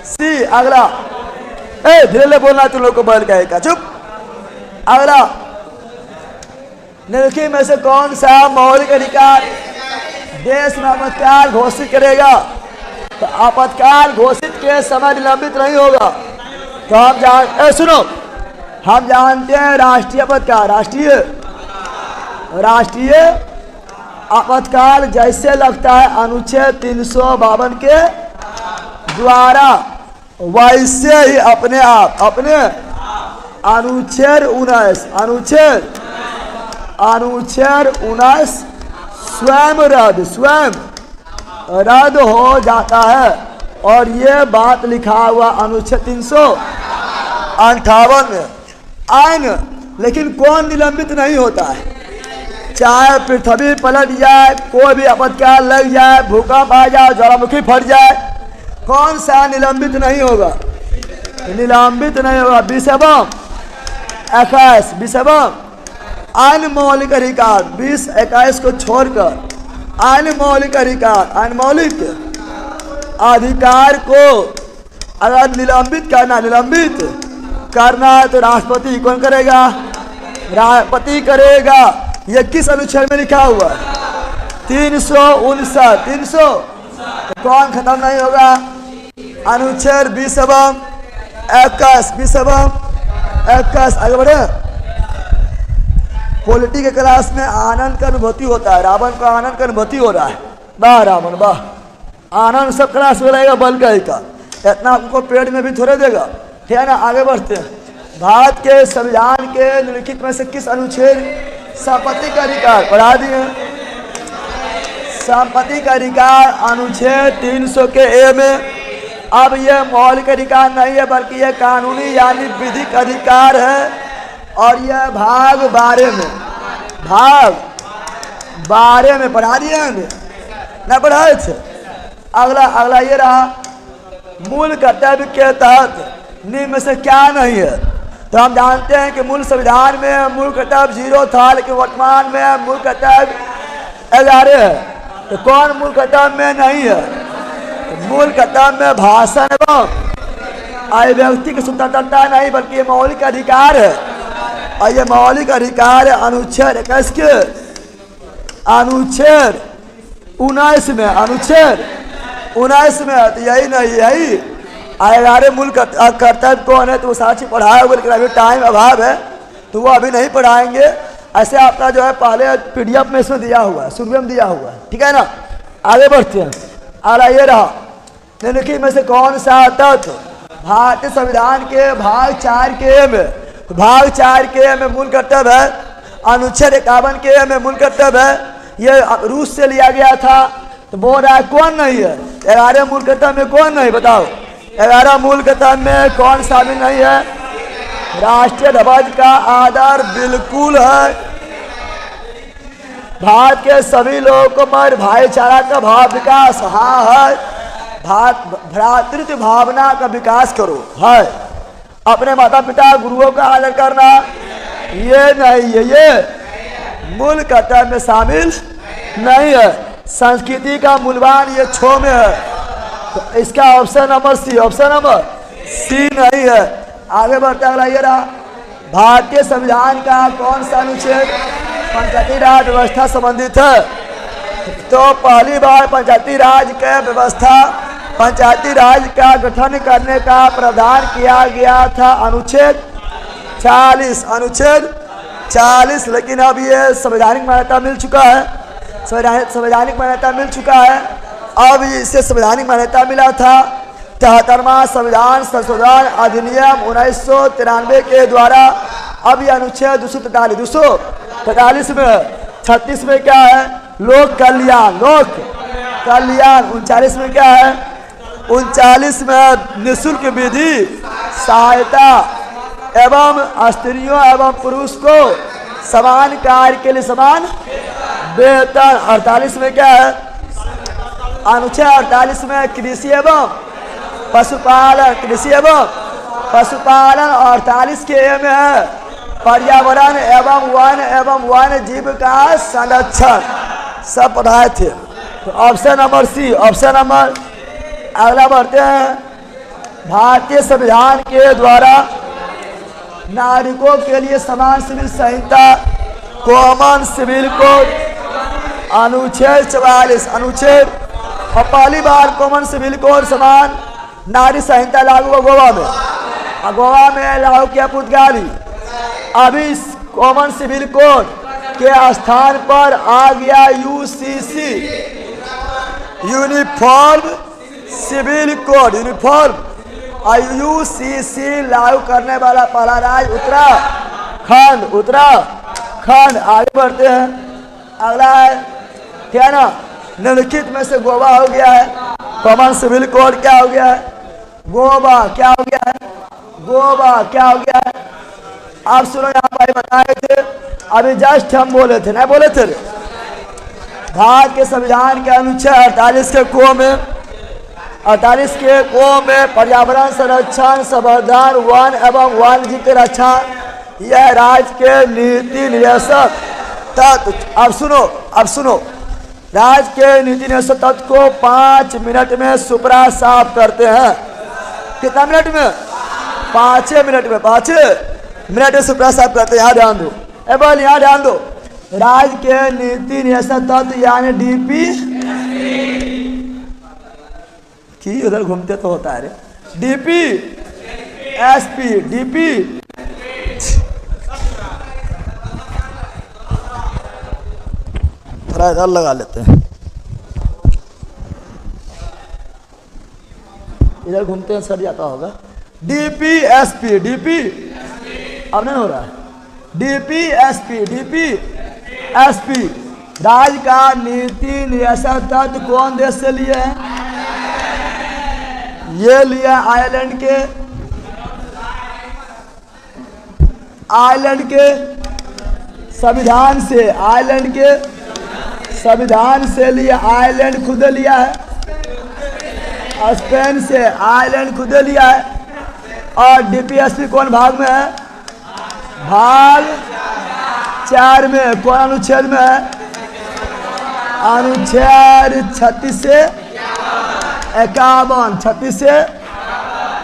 C. अगला धीरे बोलना तुम लोग को बढ़ जाएगा। चुप। अगला निम्नलिखित में से कौन सा मौलिक अधिकार देश में आपातकाल घोषित करेगा? तो आपातकाल घोषित के समय निलंबित नहीं होगा। तो हम जानते हैं राष्ट्रीय आपातकाल, राष्ट्रीय आपातकाल जैसे लगता है अनुच्छेद 352 के द्वारा, वैसे ही अपने अनुच्छेद 19 स्वयं रद्द हो जाता है। और ये बात लिखा हुआ अनुच्छेद 358 में आइन। लेकिन कौन निलंबित नहीं होता है? चाहे पृथ्वी पलट जाए, कोई भी आपातकाल लग जाए, भूकंप आ जाए, ज्वालामुखी फट जाए, कौन सा निलंबित नहीं होगा? निलंबित नहीं होगा। 20 अन्य मौलिक अधिकार 20-21 को छोड़कर अन्य मौलिक अधिकार को अगर निलंबित करना है तो राष्ट्रपति कौन करेगा? राष्ट्रपति करेगा। ये किस अनुच्छेद में लिखा हुआ है? 359। तो कौन खत्म नहीं होगा? अनुच्छेद 20-21। आगे बढ़े। पॉलिटी के क्लास में आनंद का अनुभूति होता है। रावण को आनंद का अनुभूति हो रहा है। वाह रावण वाह, आनंद सब क्लास में रहेगा। बल का इतना आपको पेड़ में भी थोड़े देगा, ठीक है ना। आगे बढ़ते हैं। भारत के संविधान के निम्नलिखित में से किस अनुच्छेद संपत्ति का अधिकार पढ़ा दिए? संपत्ति का अधिकार अनुच्छेद 300 के ए में। अब यह मौलिक अधिकार नहीं है बल्कि यह कानूनी यानी विधिक अधिकार है। और यह भाग 12 में पढ़ा दिए ना पढ़ाए थे। अगला ये रहा मूल कर्तव्य के तहत निम्न में से क्या नहीं है? तो हम जानते हैं कि मूल संविधान में मूल कर्तव्य 0 था, लेकिन वर्तमान में मूल कर्तव्य 11 है। तो कौन मूल कर्तव्य में नहीं है? तो मूल कर्तव्य में भाषण एवं अभिव्यक्ति की स्वतंत्रता नहीं, बल्कि ये मौलिक अधिकार है। और ये मौलिक अधिकार है अनुच्छेद 21 के अनुच्छेद 19 में, अनुच्छेद 19 में। तो यही नहीं, यही 11 मूल कर्तव्य कौन है? तो वो साक्षी पढ़ाया हुआ, लेकिन अभी टाइम अभाव है तो वो अभी नहीं पढ़ाएंगे। ऐसे आपका जो है पहले PDF में इसमें दिया हुआ है, शुरू में दिया हुआ है, ठीक है ना। आगे बढ़ते हैं। अगला ये रहा, निम्नलिखित में से कौन सा तत्व भारतीय संविधान के भाग 4 के में, भाग 4 के में मूल कर्तव्य है? अनुच्छेद 51 के में मूल कर्तव्य है। ये रूस से लिया गया था। तो बोल रहा है कौन नहीं है? 11 मूल कर्तव्य में कौन नहीं? बताओ 11 मूल कर्तव्य में कौन शामिल नहीं है? राष्ट्रीय ध्वज का आदर बिल्कुल है। भारत के सभी लोगों पर भाईचारा का भाव विकास, हाँ है। भ्रातृत्व भावना का विकास करो, है। अपने माता पिता गुरुओं का आदर करना, ये नहीं है, ये मूल कर्तव्य में शामिल नहीं है। संस्कृति का मूल्यवान ये 6 में है। तो इसका option number C, option number C नहीं है। आगे बढ़ता अगला ये रहा, भारतीय संविधान का कौन सा अनुच्छेद पंचायती राज व्यवस्था संबंधित है? तो पहली बार पंचायती राज का व्यवस्था, पंचायती राज का गठन करने का प्रावधान किया गया था अनुच्छेद 40, अनुच्छेद 40। लेकिन अब ये संवैधानिक मान्यता मिल चुका है, संवैधानिक मान्यता मिल चुका है। अब इसे संवैधानिक मान्यता मिला था 73वां संविधान संशोधन अधिनियम 1993 के द्वारा। अब ये अनुच्छेद 243 में, 36 में क्या है? लोक कल्याण, लोक कल्याण। 39 में क्या है? 39 में निःशुल्क विधि सहायता एवं स्त्रियों एवं पुरुष को समान कार्य के लिए समान वेतन। 48 में क्या है? अनुच्छेद 48 में कृषि एवं पशुपालन, कृषि एवं पशुपालन। 48 के ए में है पर्यावरण एवं वन्य जीव का संरक्षण। सब पढ़ाए थे। तो option number C, option number. अगला बढ़ते हैं, भारतीय संविधान के द्वारा नागरिकों के लिए समान सिविल संहिता, कॉमन सिविल कोड, अनुच्छेद 44, अनुच्छेद। और पहली बार कॉमन सिविल कोड समान नागरिक संहिता लागू हुआ गोवा में, और गोवा में लागू किया पुर्तगाली। अभी कॉमन सिविल कोड के स्थान पर आ गया UCC, uniform civil code, uniform. और UCC लागू करने वाला पहला राज्य उत्तराखंड, उत्तराखंड। आगे बढ़ते हैं, अगला है क्या ना, निम्नलिखित में से गोवा हो गया है। कॉमन सिविल कोड क्या हो गया है? गोवा। क्या हो गया है? गोवा। क्या हो गया है? आप सुनो, यहाँ पर बताए थे, अभी जस्ट हम बोले थे, नहीं बोले थे? भारत के संविधान के अनुच्छेद 48 के को में, 48 के को में पर्यावरण संरक्षण, संवर्धन, वन एवं वन्य जीव की रक्षा, यह राज्य के नीति निर्देशक तत्व। अब सुनो, अब सुनो, राज्य के नीति निर्देशक तत्व को 5 मिनट में सुपरा साफ करते हैं। कितना मिनट में? 5 मिनट में, 5 मिनट में सुपरा साफ करते हैं। यहाँ ध्यान दो, एवं यहाँ ध्यान दो, राज्य के नीति निर्देशक तत्व यानी DP की उधर घूमते तो होता है रे, DP SP, DP थोड़ा इधर लगा लेते हैं, इधर घूमते हैं सर जाता होगा। DP SP, DP अब नहीं हो रहा है। DP SP, DP SP राज्य का नीति निर्देशक तत्व कौन देश से लिए हैं? ये लिया आयरलैंड के, आयरलैंड के संविधान से, आयरलैंड के संविधान से लिया, आयरलैंड खुद लिया है। स्पेन से आयरलैंड खुद लिया है। और डीपीएसपी कौन भाग में है? भाग 4 में। कौन अनुच्छेद में है? अनुच्छेद 36 से 51। 36 से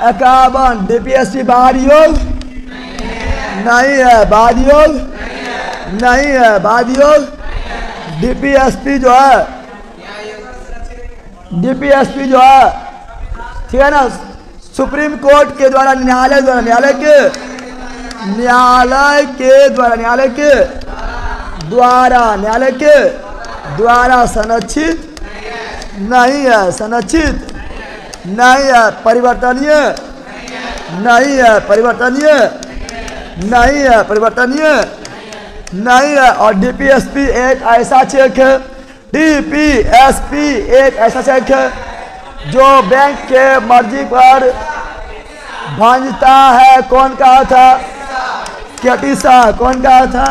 51। डीपीएसपी बाहर योग नहीं है, बाद योग नहीं है, बाद योग। डीपीएसपी जो है, डीपीएसपी जो है, ठीक है ना, सुप्रीम कोर्ट के द्वारा न्यायालय के द्वारा संरक्षित नहीं है, संरक्षित नहीं है, परिवर्तनीय नहीं है, परिवर्तनीय नहीं है, परिवर्तनीय नहीं है। और डीपीएसपी एक ऐसा चेक है, डीपीएसपी एक ऐसा चेक है जो बैंक के मर्जी पर भांजता है। कौन कहा था? केटीसा। कौन कहा था?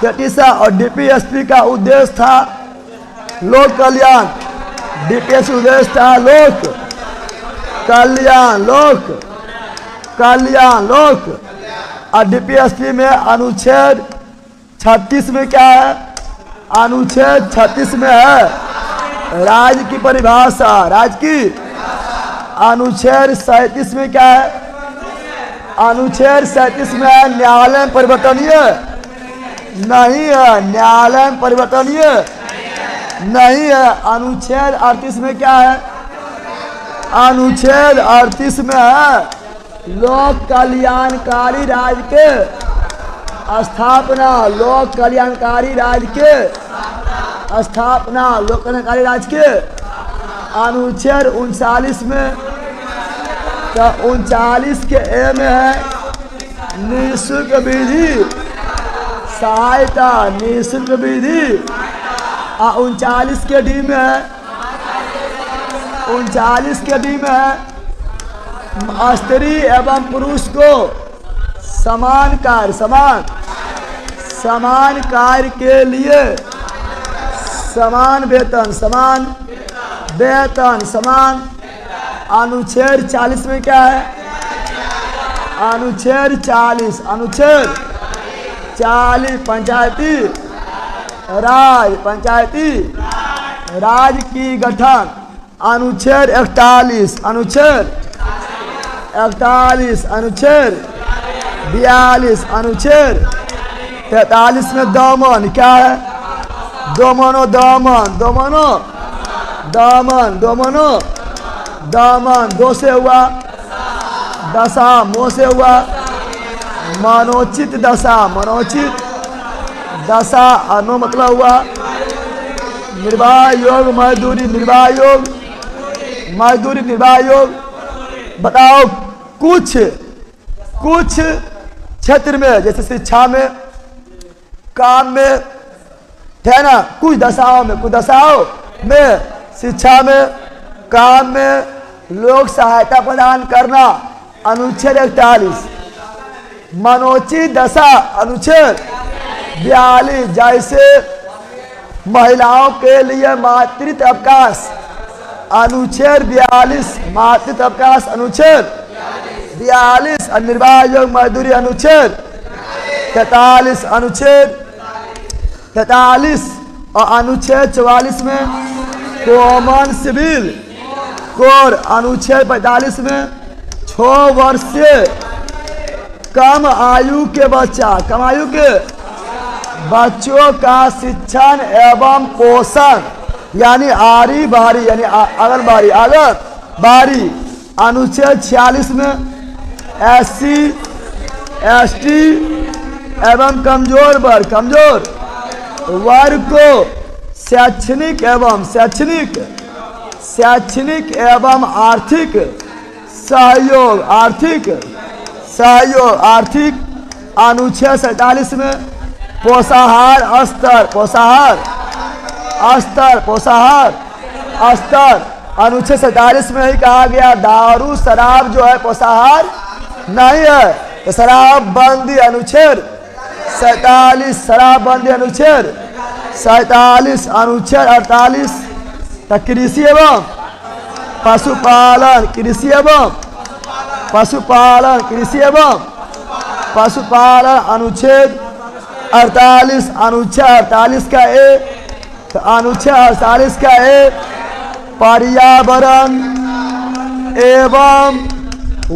केटीसा। और डीपीएसपी का उद्देश्य था लोक कल्याण। डीपीएसपी उद्देश्य था लोक कल्याण, लोक कल्याण, लोक। और डीपीएसपी में अनुच्छेद 36 में क्या है? अनुच्छेद 36 में है राज्य की परिभाषा, राज्य की। अनुच्छेद 37 में क्या है? अनुच्छेद 37 में है न्यायालय परिवर्तनीय नहीं है, न्यायालय परिवर्तनीय नहीं है। अनुच्छेद 38 में क्या है? अनुच्छेद 38 में है लोक कल्याणकारी राज्य के स्थापना, लोक कल्याणकारी राज्य के स्थापना, लोक कल्याणकारी राज्य के। अनुच्छेद 39 में, तो 39 के ए में है निःशुल्क विधि सहायता, निःशुल्क विधि। और 39 के डी में है, 39 के डी में है स्त्री एवं पुरुष को समान कार्य, समान कार्य के लिए समान वेतन, समान वेतन, समान। अनुच्छेद 40 में क्या है? अनुच्छेद 40, अनुच्छेद 40 पंचायती राज, पंचायती राज की गठन। अनुच्छेद 41, अनुच्छेद 41, अनुच्छेद 42, अनुच्छेद 43 में दमन क्या है? दोमनो, दमन, दोमनो, दमन, दोमनो, दमन। दो से हुआ दशा, मोह से हुआ मनोचित दशा, मनोचित दशा। अनो मतलब हुआ निर्वाह योग, मजदूरी, निर्वाह योग, मजदूरी, निर्वाह योग। बताओ कुछ क्षेत्र में, जैसे शिक्षा में, काम में, है ना, कुछ दशाओं में, शिक्षा में, काम में लोक सहायता प्रदान करना। अनुच्छेद 41। मनोचित दशा अनुच्छेद 42, जैसे महिलाओं के लिए मातृत्व अवकाश। अनुच्छेद 42 मातृत्व अवकाश, अनुच्छेद 42। निर्वाह योग मजदूरी अनुच्छेद 43, अनुच्छेद 43। और अनुच्छेद 44 में कॉमन सिविल कोड। अनुच्छेद 45 में 6 वर्ष से कम आयु के बच्चा, कम आयु के बच्चों का शिक्षण एवं पोषण, यानी आरी बारी, यानी आंगनबाड़ी, आंगनबाड़ी। अनुच्छेद 46 में SC ST एवं कमजोर वर्ग को शैक्षणिक एवं आर्थिक सहयोग, आर्थिक। अनुच्छेद 47 में पोषाहार स्तर। अनुच्छेद 47 में ही कहा गया दारू शराब जो है पोषाहार नहीं है, तो शराबबंदी। अनुच्छेद 47 शराबबंदी, अनुच्छेद 47। अनुच्छेद 48 कृषि एवं पशुपालन कृषि एवं पशुपालन कृषि एवं पशुपालन अनुच्छेद 48 अनुच्छेद 48 का ए तो अनुच्छेद 48 का ए पर्यावरण एवं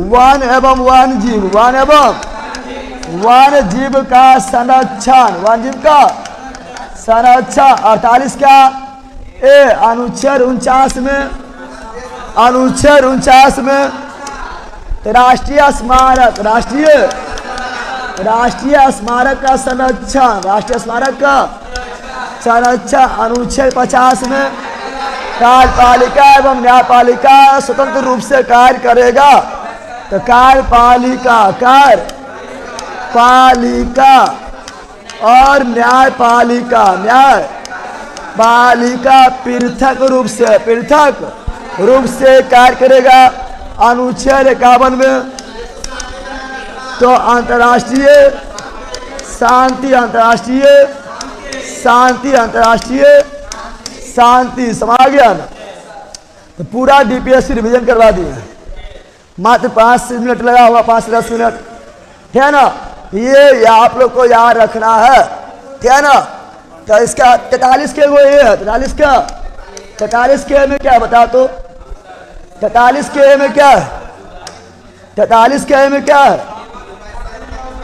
वन जीव का संरक्षण वन जीव का संरक्षण 48 का ए अनुच्छेद 49 में राष्ट्रीय स्मारक का संरक्षण राष्ट्रीय स्मारक का संरक्षण अनुच्छेद 50 में कार्यपालिका एवं न्यायपालिका स्वतंत्र रूप से कार्य करेगा तो कार्यपालिका और न्यायपालिका पृथक रूप से कार्य करेगा अनुच्छेद 51 में। तो अंतर्राष्ट्रीय शांति समा गया ना। तो पूरा डीपीएससी रिवीजन करवा दिए मात्र 5 मिनट लगा होगा 5 से 10 मिनट ठीक है ना। ये आप लोग को याद रखना है ठीक है ना। तो इसका 43 के वो ये है 43 के में क्या बता तो 43 के में क्या है 43 के में क्या है।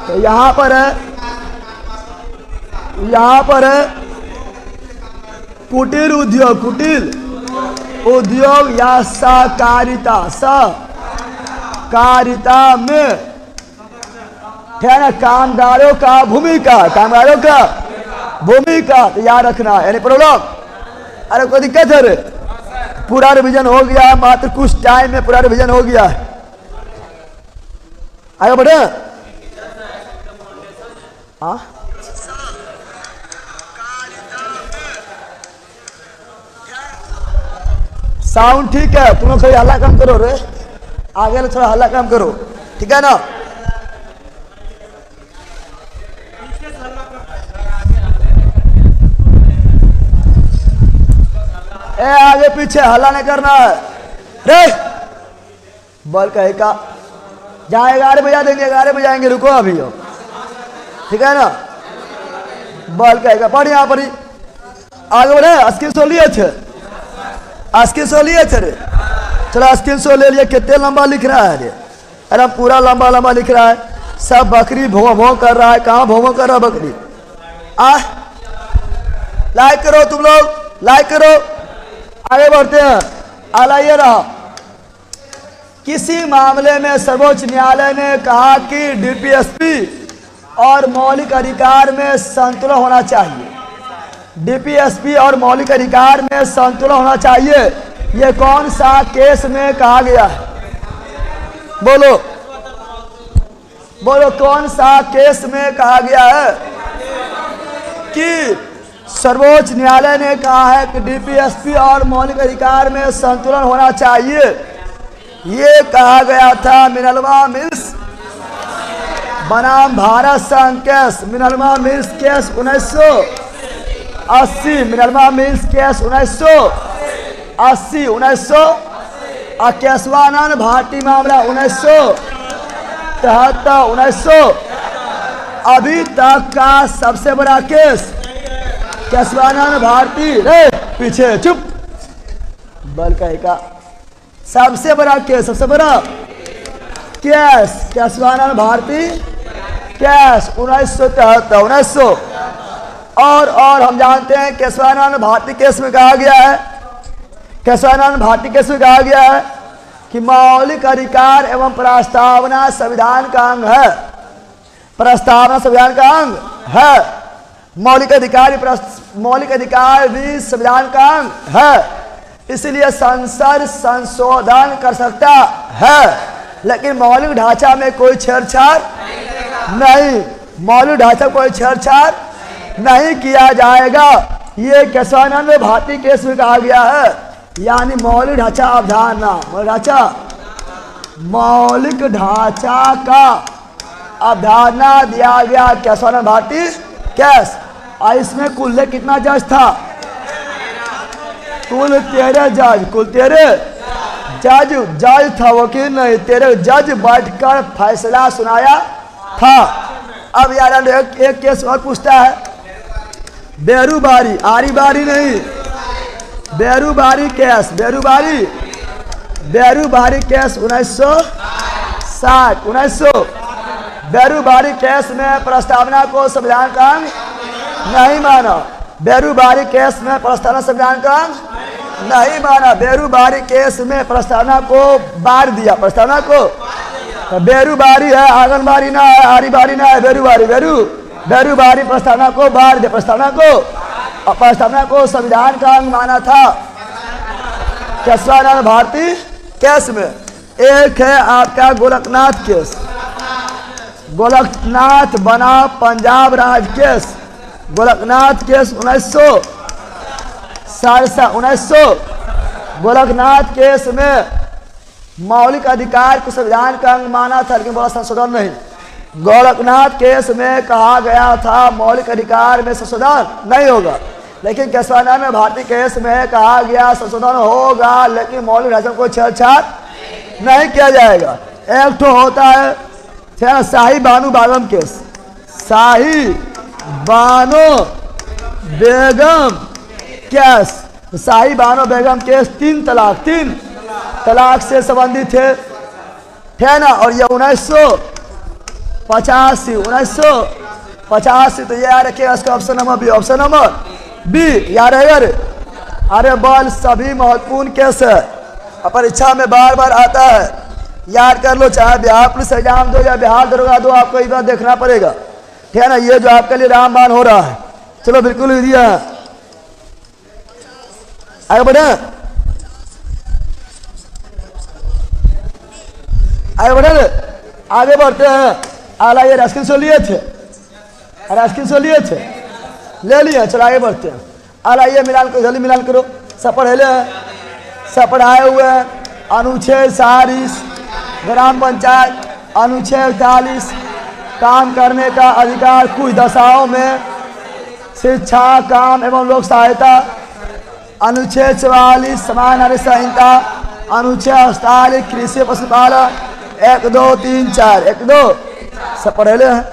तो यहाँ पर है कुटीर उद्योग या सहकारिता में है ना कामगारों का भूमिका तो याद रखना यानी प्रॉब्लम। अरे कोई दिक्कत है रे पूरा रिवीजन हो गया मात्र कुछ टाइम में पूरा रिवीजन हो गया है। आगे बढ़े साउंड ठीक है। तुम लोग थोड़ा हल्ला कम करो रे आगे थोड़ा हल्ला कम करो ठीक है ना। ए आगे पीछे हल्ला नहीं करना है रे। बॉल कहेगा जहाँ 11 बजा देंगे 11 बजाएंगे रुको अभी हो ठीक है ना। बॉल कहेगा पढ़ यहाँ पर ही आगे बढ़े। स्क्रीन लिए थे रे चलो स्क्रीन ले लिया। कितने लंबा लिख रहा है रे। अरे पूरा लंबा लिख रहा है। सब बकरी भों कर रहा है। कहाँ भों कर रहा है बकरी। लाइक करो तुम लोग लाइक करो। आगे बढ़ते हैं। अगला ये रहा किसी मामले में सर्वोच्च न्यायालय ने कहा कि डीपीएसपी और मौलिक अधिकार में संतुलन होना चाहिए। डीपीएसपी और मौलिक अधिकार में संतुलन होना चाहिए। ये कौन सा केस में कहा गया है बोलो कौन सा केस में कहा गया है कि सर्वोच्च न्यायालय ने कहा है कि डीपीएसपी और मौलिक अधिकार में संतुलन होना चाहिए। ये कहा गया था मिनर्वा मिल्स बनाम भारत संघ case Minerva mills case 1980 Minerva mills case 1980 और केशवानंद भारती मामला 1973 अभी तक का सबसे बड़ा केस केशवानंद भारती रे पीछे चुप बल का सबसे बड़ा केस केशवानंद भारती केस 1973 और हम जानते हैं केशवानंद भारती केस में कहा गया है कि मौलिक अधिकार एवं प्रस्तावना संविधान का अंग है। मौलिक अधिकार भी संविधान का अंग है। इसलिए संसद संशोधन कर सकता है लेकिन मौलिक ढांचा में कोई छेड़छाड़ नहीं किया जाएगा। ये केशवानंद भारती केस में कहा गया है। यानी मौलिक ढांचा अवधारणा मौलिक ढांचा का अवधारणा दिया गया केशवानंद भारती केस। और इसमें कुल कितना जज था? कुल 13 जज जज जज था वकील नहीं, तेरे जज बैठकर फैसला सुनाया था। अब यार एक केस और पूछता है, बेरूबारी, आरी बारी नहीं, Berubari case, Berubari case 1960 Berubari case में प्रस्तावना को संविधान का अंग नहीं माना। बेरूबारी केस में प्रस्तावना संविधान का अंग नहीं माना। बेरूबारी केस में प्रस्तावना को बार दिया, प्रस्तावना को। तो बेरूबारी है, आंगनबाड़ी ना है, आरी बारी ना है, बेरूबारी प्रस्तावना को बार दिया, प्रस्तावना को, और प्रस्तावना को संविधान का अंग माना था। केशवानंद भारती केस में एक है आपका गोरखनाथ केस, गोरखनाथ बना पंजाब राज case, Gorakhnath case 1900 Gorakhnath case में मौलिक अधिकार को संविधान का अंग माना था, लेकिन बड़ा संशोधन नहीं। गोरखनाथ केस में कहा गया था मौलिक अधिकार में संशोधन नहीं होगा, लेकिन केशवानंद भारती केस में कहा गया संशोधन होगा, लेकिन मौलिक ढांचे को छेड़छाड़ नहीं किया जाएगा। एक तो होता है शाही बानो बेगम केस, शाही बानो बेगम केस, शाही बानो बेगम केस 3 तलाक से संबंधित थे ना। और ये 1985 तो ये याद रखिएगा, इसका ऑप्शन नंबर बी याद रहेगा। अरे बल सभी महत्वपूर्ण केस है, परीक्षा में बार बार आता है, याद कर लो। चाहे बिहार पुलिस एग्जाम दो या बिहार दरोगा दो, आपको एक बार देखना पड़ेगा, ठीक है ना। ये जो आपके लिए रामबाण हो रहा है, चलो बिल्कुल दिया है। आगे बढ़े, आगे बढ़ते हैं। आला ये रस्किन सो लिए थे, ले लिए, चलो आगे बढ़ते हैं। आला ये मिलान करो, जल्दी मिलान करो। सब पढ़ाए हुए हैं। अनुच्छेद 40 ग्राम पंचायत, अनुच्छेद 40 काम करने का अधिकार कुछ दशाओं में शिक्षा, काम एवं लोक सहायता, अनुच्छेद 44 समान नागरिक संहिता, अनुच्छेद 48 कृषि पशुपालन, 1 2 3 4 1 2 सब पढ़ेले हैं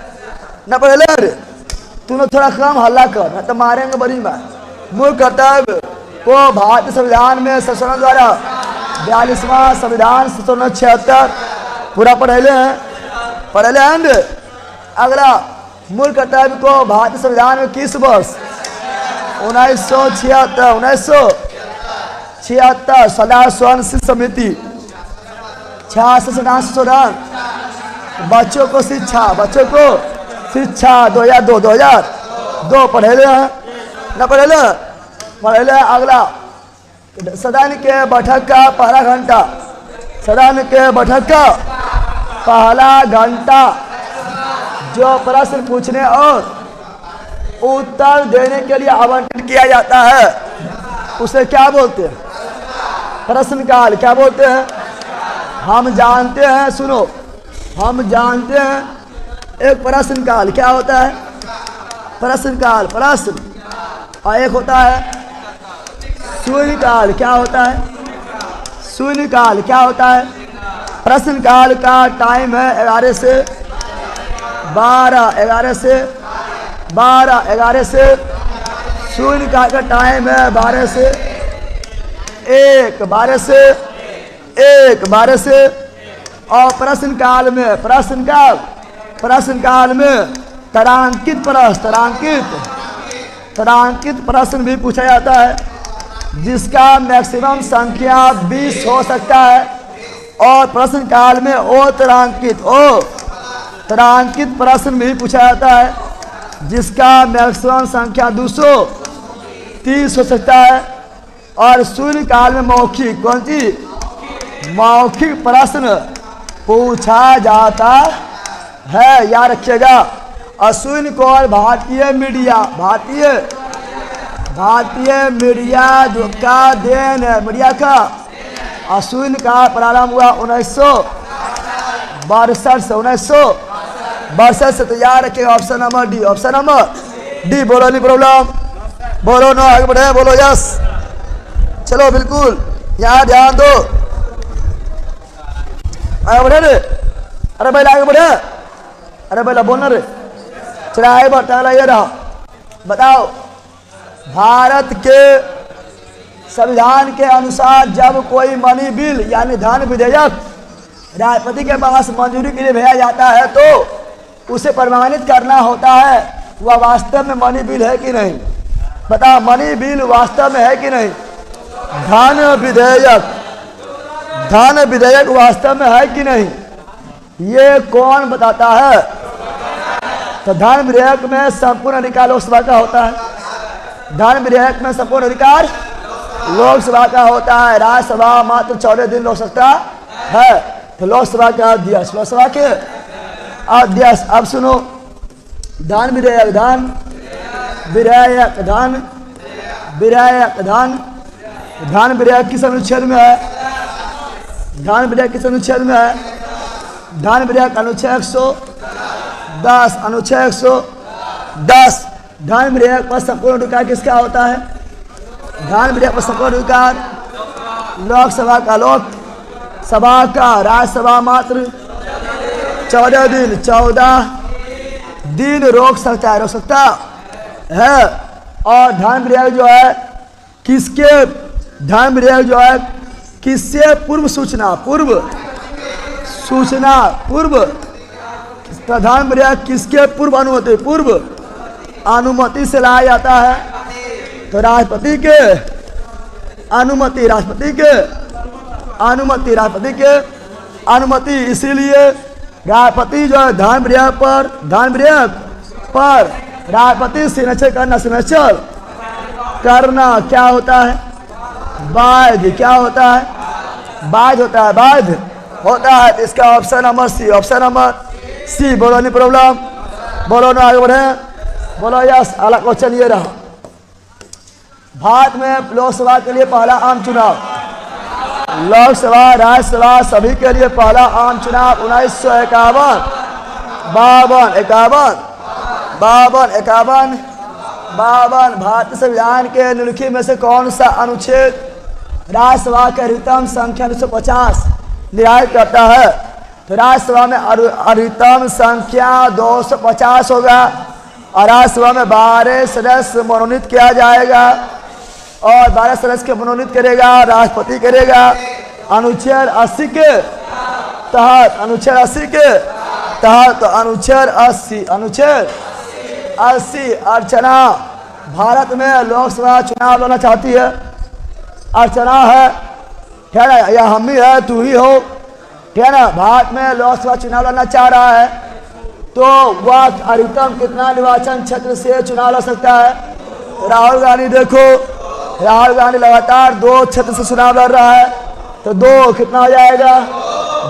न पढ़ेले। तूने थोड़ा कम हल्ला कर, न तो मारेंगे बड़ी मार। मूल कर्तव्य को भारतीय संविधान में संशोधन द्वारा 42वां संविधान संशोधन 76 पूरा पढ़ेले हैं। अगला मूल कर्तव्य को भारतीय संविधान में किस वर्ष 1976 सदा स्वर्ण समिति 66 संशोधन, बच्चों को शिक्षा 2002 पढ़ेले हैं न पढ़ेले। अगला सदन के बैठक का पहला घंटा जो प्रश्न पूछने और उत्तर देने के लिए आवंटित किया जाता है, उसे क्या बोलते हैं? प्रश्नकाल। क्या बोलते हैं? हम जानते हैं, सुनो, हम जानते हैं एक प्रश्नकाल क्या होता है? प्रश्नकाल, प्रश्न, और एक होता है शून्यकाल। क्या होता है? शून्यकाल। क्या होता है? प्रश्नकाल का टाइम है 11 से 12, 11 से 12। शून्यकाल का टाइम है 12 से 1, 12 से। और प्रश्नकाल में तारांकित प्रश्न भी पूछा जाता है, जिसका मैक्सिमम संख्या 20 हो सकता है। और प्रश्नकाल में तारांकित प्रश्न भी पूछा जाता है, जिसका मैक्सिमम संख्या 230 हो सकता है। और शून्यकाल में मौखिक प्रश्न पूछा जाता है, याद रखिएगा। और शून्यकाल भारतीय मीडिया का देन है, मीडिया का। और शून्यकाल प्रारंभ हुआ 1962 से। तो याद रखिएगा ऑप्शन नंबर डी। बोलो नहीं प्रॉब्लम, बोलो नो, आगे बढ़े, बोलो यस। चलो बिल्कुल यहाँ ध्यान दो। आगे बढ़े रे, अरे भाई आगे बढ़े, अरे भाई बोलना रे, चला आगे बढ़ता ये रहा। बताओ, भारत के संविधान के अनुसार जब कोई मनी बिल यानी धन विधेयक राष्ट्रपति के पास मंजूरी के लिए भेजा जाता है तो उसे प्रमाणित करना होता है वह वास्तव में मनी बिल है कि नहीं। बताओ, मनी बिल वास्तव में है कि नहीं। धन विधेयक वास्तव में है कि नहीं, ये कौन बताता है। तो धन विधेयक में संपूर्ण अधिकार लोकसभा का होता है। धन विधेयक में संपूर्ण अधिकार लोकसभा का होता है। राज्यसभा मात्र 14 दिन लोक सकता है। तो लोकसभा का अध्यक्ष, लोकसभा के अध्यक्ष। अब सुनो, धन विधेयक, धन विधेयक, धन विधेयक, धन विधेयक किस अनुच्छेद में है। धन विधेयक किस अनुच्छेद में है। धन विधेयक अनुच्छेद 110, अनुच्छेद 110। धन विधेयक पर संपूर्ण अधिकार किसका होता है। धन विधेयक पर संपूर्ण अधिकार लोकसभा का, लोकसभा का। राज्यसभा मात्र 14 दिन रोक सकता है। और धन विधेयक जो है किसके, धन विधेयक जो है किससे पूर्व सूचना, प्रधान विधेयक किसके पूर्व अनुमति से लाया जाता है। तो राष्ट्रपति के अनुमति, इसीलिए राष्ट्रपति जो है धन विधेयक पर राष्ट्रपति सिग्नेचर करना क्या होता है, बाध्य। क्या होता है, बाध्य होता है। इसका ऑप्शन नंबर सी। बोलो, नहीं प्रॉब्लम, बोलो ना, आगे बढ़े, बोलो यस। अगला क्वेश्चन ये रहा, भारत में लोकसभा के लिए पहला आम चुनाव, लोकसभा राज्यसभा सभी के लिए पहला आम चुनाव 1951, 52 भारतीय संविधान के निम्नलिखित में से कौन सा अनुच्छेद राज्यसभा के अधिकतम संख्या 250 निर्धारित करता है। तो राज्यसभा में अधिकतम संख्या 250 होगा और राज्यसभा में 12 सदस्य मनोनीत किया जाएगा और 12 सदस्य के मनोनीत करेगा राष्ट्रपति करेगा। अनुच्छेद 80 के तहत, तो अनुच्छेद 80 अर्चना भारत में लोकसभा चुनाव लड़ना चाहती है। अर्चना है, ठीक है ना, या हम ही है, तू ही हो, ठीक है ना। भारत में लोकसभा चुनाव लड़ना चाह रहा है तो वह अधिकतम कितना निर्वाचन क्षेत्र से चुनाव लड़ सकता है। राहुल गांधी, देखो राहुल गांधी लगातार 2 क्षेत्र से चुनाव लड़ रहा है, तो 2 कितना हो जाएगा,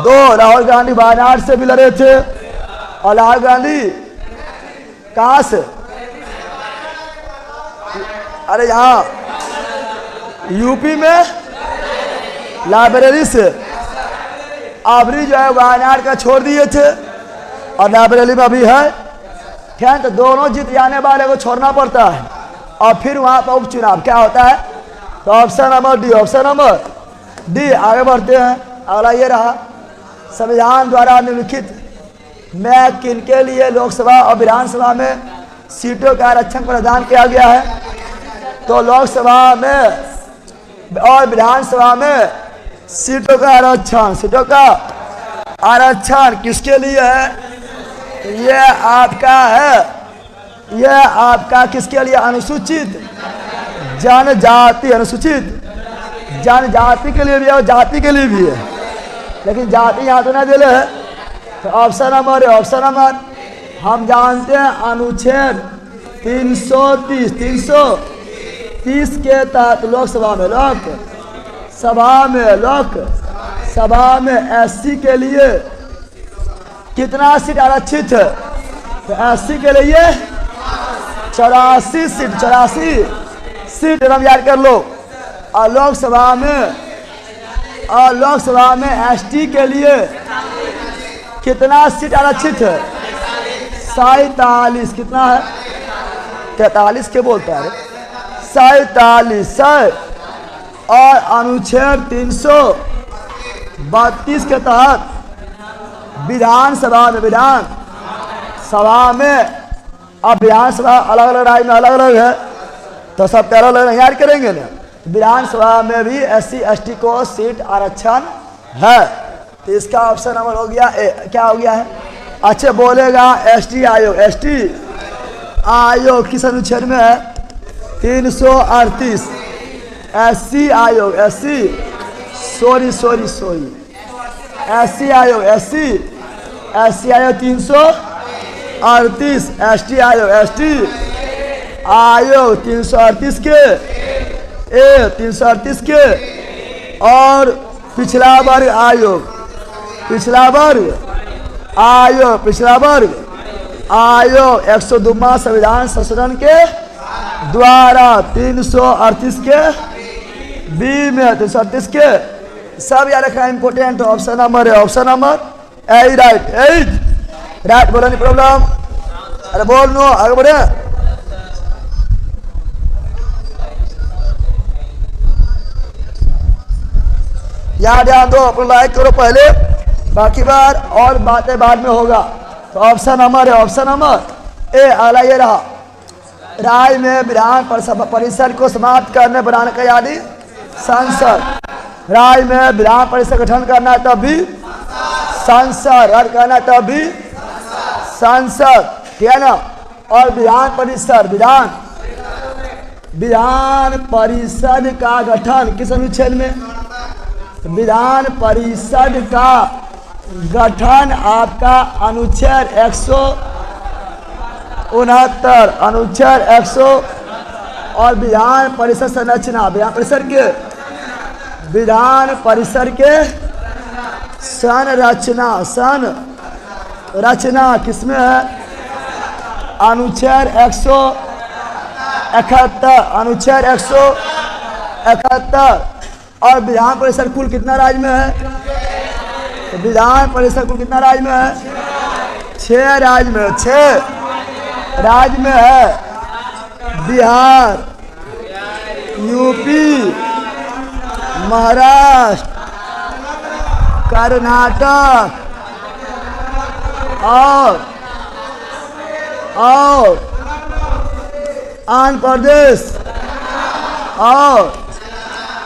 2। राहुल गांधी वायनाड से भी लड़े थे और राहुल गांधी कहाँ से, अरे यहाँ यूपी में लाइब्रेरी से। अबरी जो है वायनाड का छोड़ दिए थे और लाइब्रेरी में अभी है, ठीक है। तो दोनों जीत जाने वाले को छोड़ना पड़ता है और फिर वहाँ पर उपचुनाव क्या होता है। तो ऑप्शन नंबर डी। आगे बढ़ते हैं, अगला ये रहा, संविधान द्वारा निम्नलिखित में किनके लिए लोकसभा और विधानसभा में सीटों का आरक्षण प्रदान किया गया है। तो लोकसभा में और विधानसभा में सीटों का आरक्षण किसके लिए है। यह आपका किसके लिए, अनुसूचित जनजाति के लिए भी है और जाति के लिए भी है, लेकिन जाति यहाँ तो नहीं दिले है। तो ऑप्शन नंबर हम जानते हैं अनुच्छेद 330 के तहत लोकसभा में एससी के लिए कितना सीट आरक्षित है। तो एससी के लिए 84 सीट हम याद कर लो। और लोकसभा में एसटी के लिए कितना सीट आरक्षित है, 47। कितना है, 43 के बोलता है, 47। और अनुच्छेद 332 के तहत विधानसभा में, विधान सभा में, अब विधानसभा अलग अलग राज्य में अलग अलग है तो सब पैरल याद करेंगे ना। विधानसभा में भी SC ST को सीट आरक्षण है, तो इसका ऑप्शन नंबर हो गया ए। क्या हो गया है? अच्छा बोलेगा ST आयोग, ST आयोग किस अनुच्छेद में है? 338। SC आयोग, SC SC आयोग, SC आयोग 338, ST आयोग, ST आयोग 338 के 338 के, और पिछला वर्ग आयोग, पिछला वर्ग आयोग 102वां संविधान संशोधन के द्वारा 338 के बी में 338 के सब याद रखना इंपोर्टेंट। ऑप्शन नंबर है, option number A right, right बोला नहीं प्रॉब्लम, अरे बोल नो आगे बढ़े। याद ध्यान दो, अपना लाइक करो पहले, बाकी बार और बातें बाद में होगा। तो ऑप्शन नंबर है, ऑप्शन नंबर ए अगला ये रहा, राज्य में विधान परिषद को समाप्त करने बनाने का यादी संसद, राज्य में विधान परिषद गठन करना तब भी संसद, रद्द करना तब भी संसद, ठीक है ना। और विधान परिषद का गठन किस अनुच्छेद में? विधान परिषद का गठन आपका अनुच्छेद 169, अनुच्छेद 100, और विधान परिषद संरचना, विधान परिषद के संरचना किसमें है? अनुच्छेद 171, अनुच्छेद 171। और विधान परिषद कुल कितना राज्य में है? तो विधान परिषद कुल कितना राज्य में है? 6 राज्य में, 6 राज्य में है। बिहार, यूपी, महाराष्ट्र, कर्नाटक और आंध्र प्रदेश और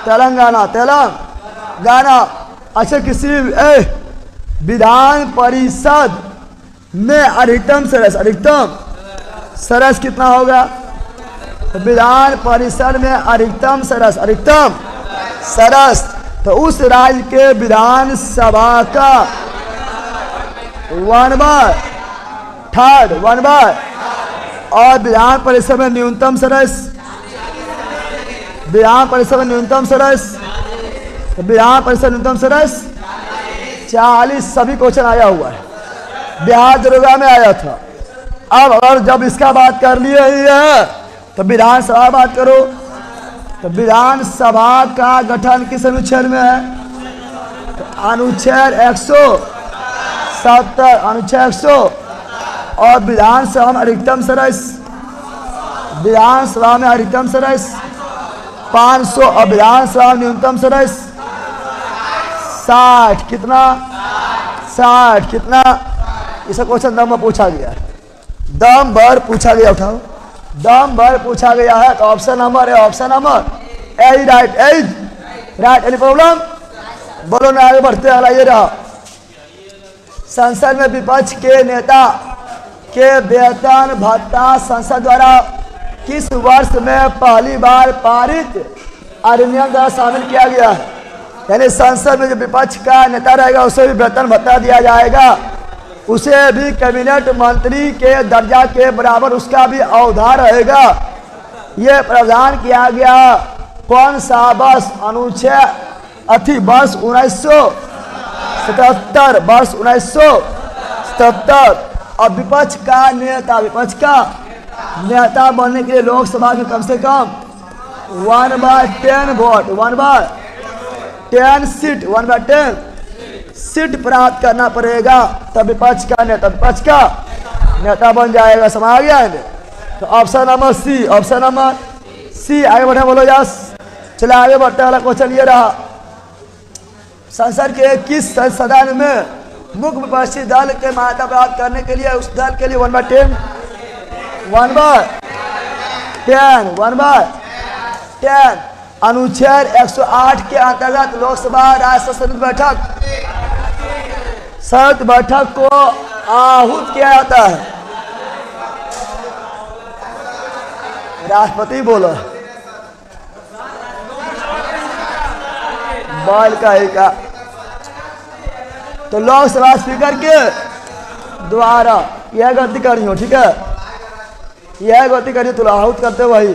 तेलंगाना। अच्छा किसी विधान परिषद में अधिकतम सदस्य कितना होगा? तो विधान परिषद में अधिकतम सदस्य तो उस राज्य के विधानसभा का 1/3 और विधान परिषद में न्यूनतम सदस्य, विधान परिषद न्यूनतम सदस्य 40। सभी क्वेश्चन आया हुआ है, बिहार दरोगा में आया था। अब अगर जब इसका बात कर लिए ही है तो विधानसभा बात करो। तो विधानसभा का गठन किस अनुच्छेद में है? तो अनुच्छेद 170, अनुच्छेद 100। और विधानसभा में अधिकतम सदस्य, 500 और विधानसभा में न्यूनतम सदस्य 60। कितना? 60। इसे क्वेश्चन दम में पूछा गया है, दम भर पूछा गया, उठाओ, दम भर पूछा गया है। तो ऑप्शन नंबर है, option number A right, any problem? बोलो ना, आगे बढ़ते हैं। ये रहा, संसद में विपक्ष के नेता के वेतन भत्ता संसद द्वारा किस वर्ष में पहली बार पारित अधिनियम द्वारा शामिल किया गया है? यानी संसद में जो विपक्ष का नेता रहेगा उसे भी वेतन भत्ता दिया जाएगा, उसे भी कैबिनेट मंत्री के दर्जा के बराबर उसका भी अवधा रहेगा। ये प्रावधान किया गया कौन सा वर्ष? अनुच्छेद वर्ष 1977, वर्ष 1977। और विपक्ष का नेता बनने के लिए लोकसभा में कम से कम 1/10 वोट, 1/10 सीट प्राप्त करना पड़ेगा, तब विपक्ष का नेता बन जाएगा। समझ आ गया है? तो ऑप्शन नंबर सी, आगे बढ़े, बोलो यस। चले आगे बढ़ते वाला क्वेश्चन ये रहा, संसद के किस सदन में मुख्य विपक्षी दल के मान्यता प्राप्त करने के लिए उस दल के लिए 1/10 1/10 अनुच्छेद 108 के अंतर्गत लोकसभा राज्यसभा संयुक्त बैठक को आहूत किया जाता है। राष्ट्रपति बोलो बाल का ही का। तो लोकसभा स्पीकर के द्वारा यह गलती करनी हो, ठीक है, यह गलती करनी तो आहूत करते वही।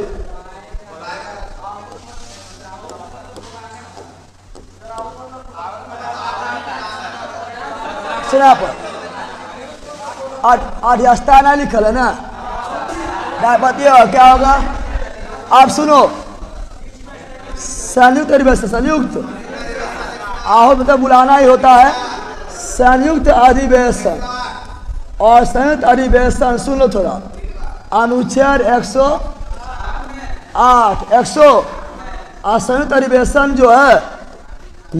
सुना पर अध्यक्षता लिखल है ना राष्ट्रपति, क्या होगा आप सुनो। संयुक्त अधिवेशन, संयुक्त आहूत मतलब बुलाना ही होता है। संयुक्त अधिवेशन और संयुक्त अधिवेशन सुन लो थोड़ा, अनुच्छेद 108 संयुक्त अधिवेशन जो है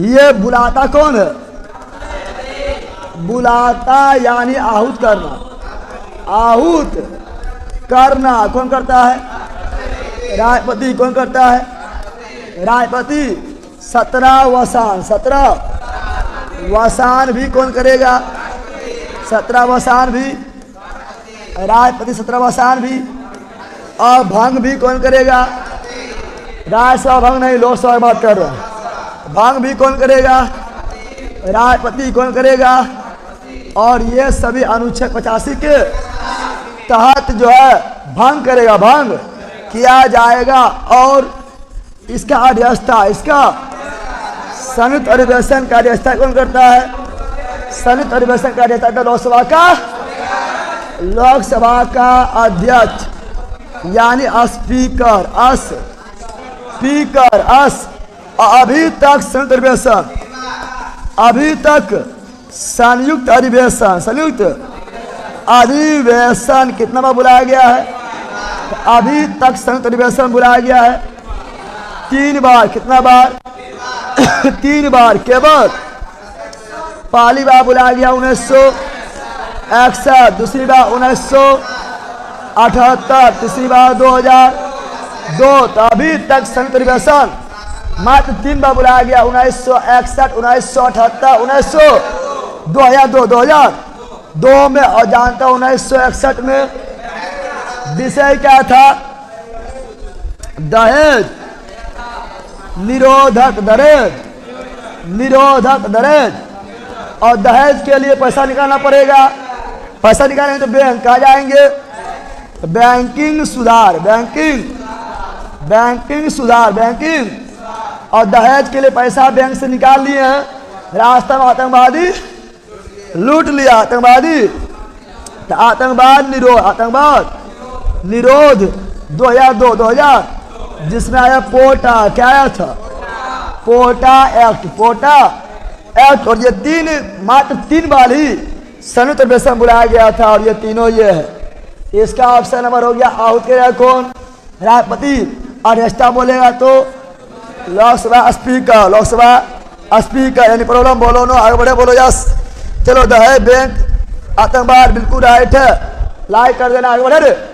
ये बुलाता कौन है? बुलाता यानी आहूत करना। आहूत करना कौन करता है? राष्ट्रपति। कौन करता है? राष्ट्रपति। 17 वसान भी कौन करेगा? 17 वसान भी राष्ट्रपति। 17 वसान भी। और भंग भी कौन करेगा? राज्यसभा भंग नहीं, लोकसभा बात कर रहे हैं। भंग भी कौन करेगा? राष्ट्रपति। कौन करेगा? और ये सभी अनुच्छेद 85 के तहत जो है भंग करेगा, भंग किया जाएगा। और इसका अध्यक्षता, इसका संयुक्त अधिवेशन का अध्यक्षता कौन करता है? संयुक्त अधिवेशन का अध्यक्षता लोकसभा का अध्यक्ष यानी स्पीकर। अभी तक संयुक्त अधिवेशन कितना बार बुलाया गया है? अभी तक संयुक्त अधिवेशन बुलाया गया है 3 बार। कितना बार? 3 बार। केवल पहली बार बुलाया गया 1961, दूसरी बार 1978, तीसरी बार 2002। तो अभी तक संयुक्त अधिवेशन मात्र 3 बार बुलाया गया, 1961, 1978, 2002 में। और जानता 1961 में विषय क्या था? दहेज निरोधक दहेज। और दहेज के लिए पैसा निकालना पड़ेगा। पैसा निकालेंगे तो बैंक आ जाएंगे। बैंकिंग सुधार। और दहेज के लिए पैसा बैंक से निकाल लिए हैं। रास्ता में आतंकवादी लूट लिया। आतंकवाद निरोध 2002 जिसमें आया पोटा। क्या आया था? पोटा एक्ट। और ये मात्र 3 बार ही संयुक्त अधिवेशन बुलाया गया था। और ये तीनों ये है। इसका ऑप्शन नंबर हो गया। आहूत करेगा कौन? राष्ट्रपति। अध्यक्षता बोलेगा तो लोकसभा स्पीकर। यानी प्रॉब्लम बोलो नो, आगे बढ़े बोलो यस। चलो दहेज, बैंक, आतंकवाद बिल्कुल राइट है। लाइक कर देना, आगे बढ़े।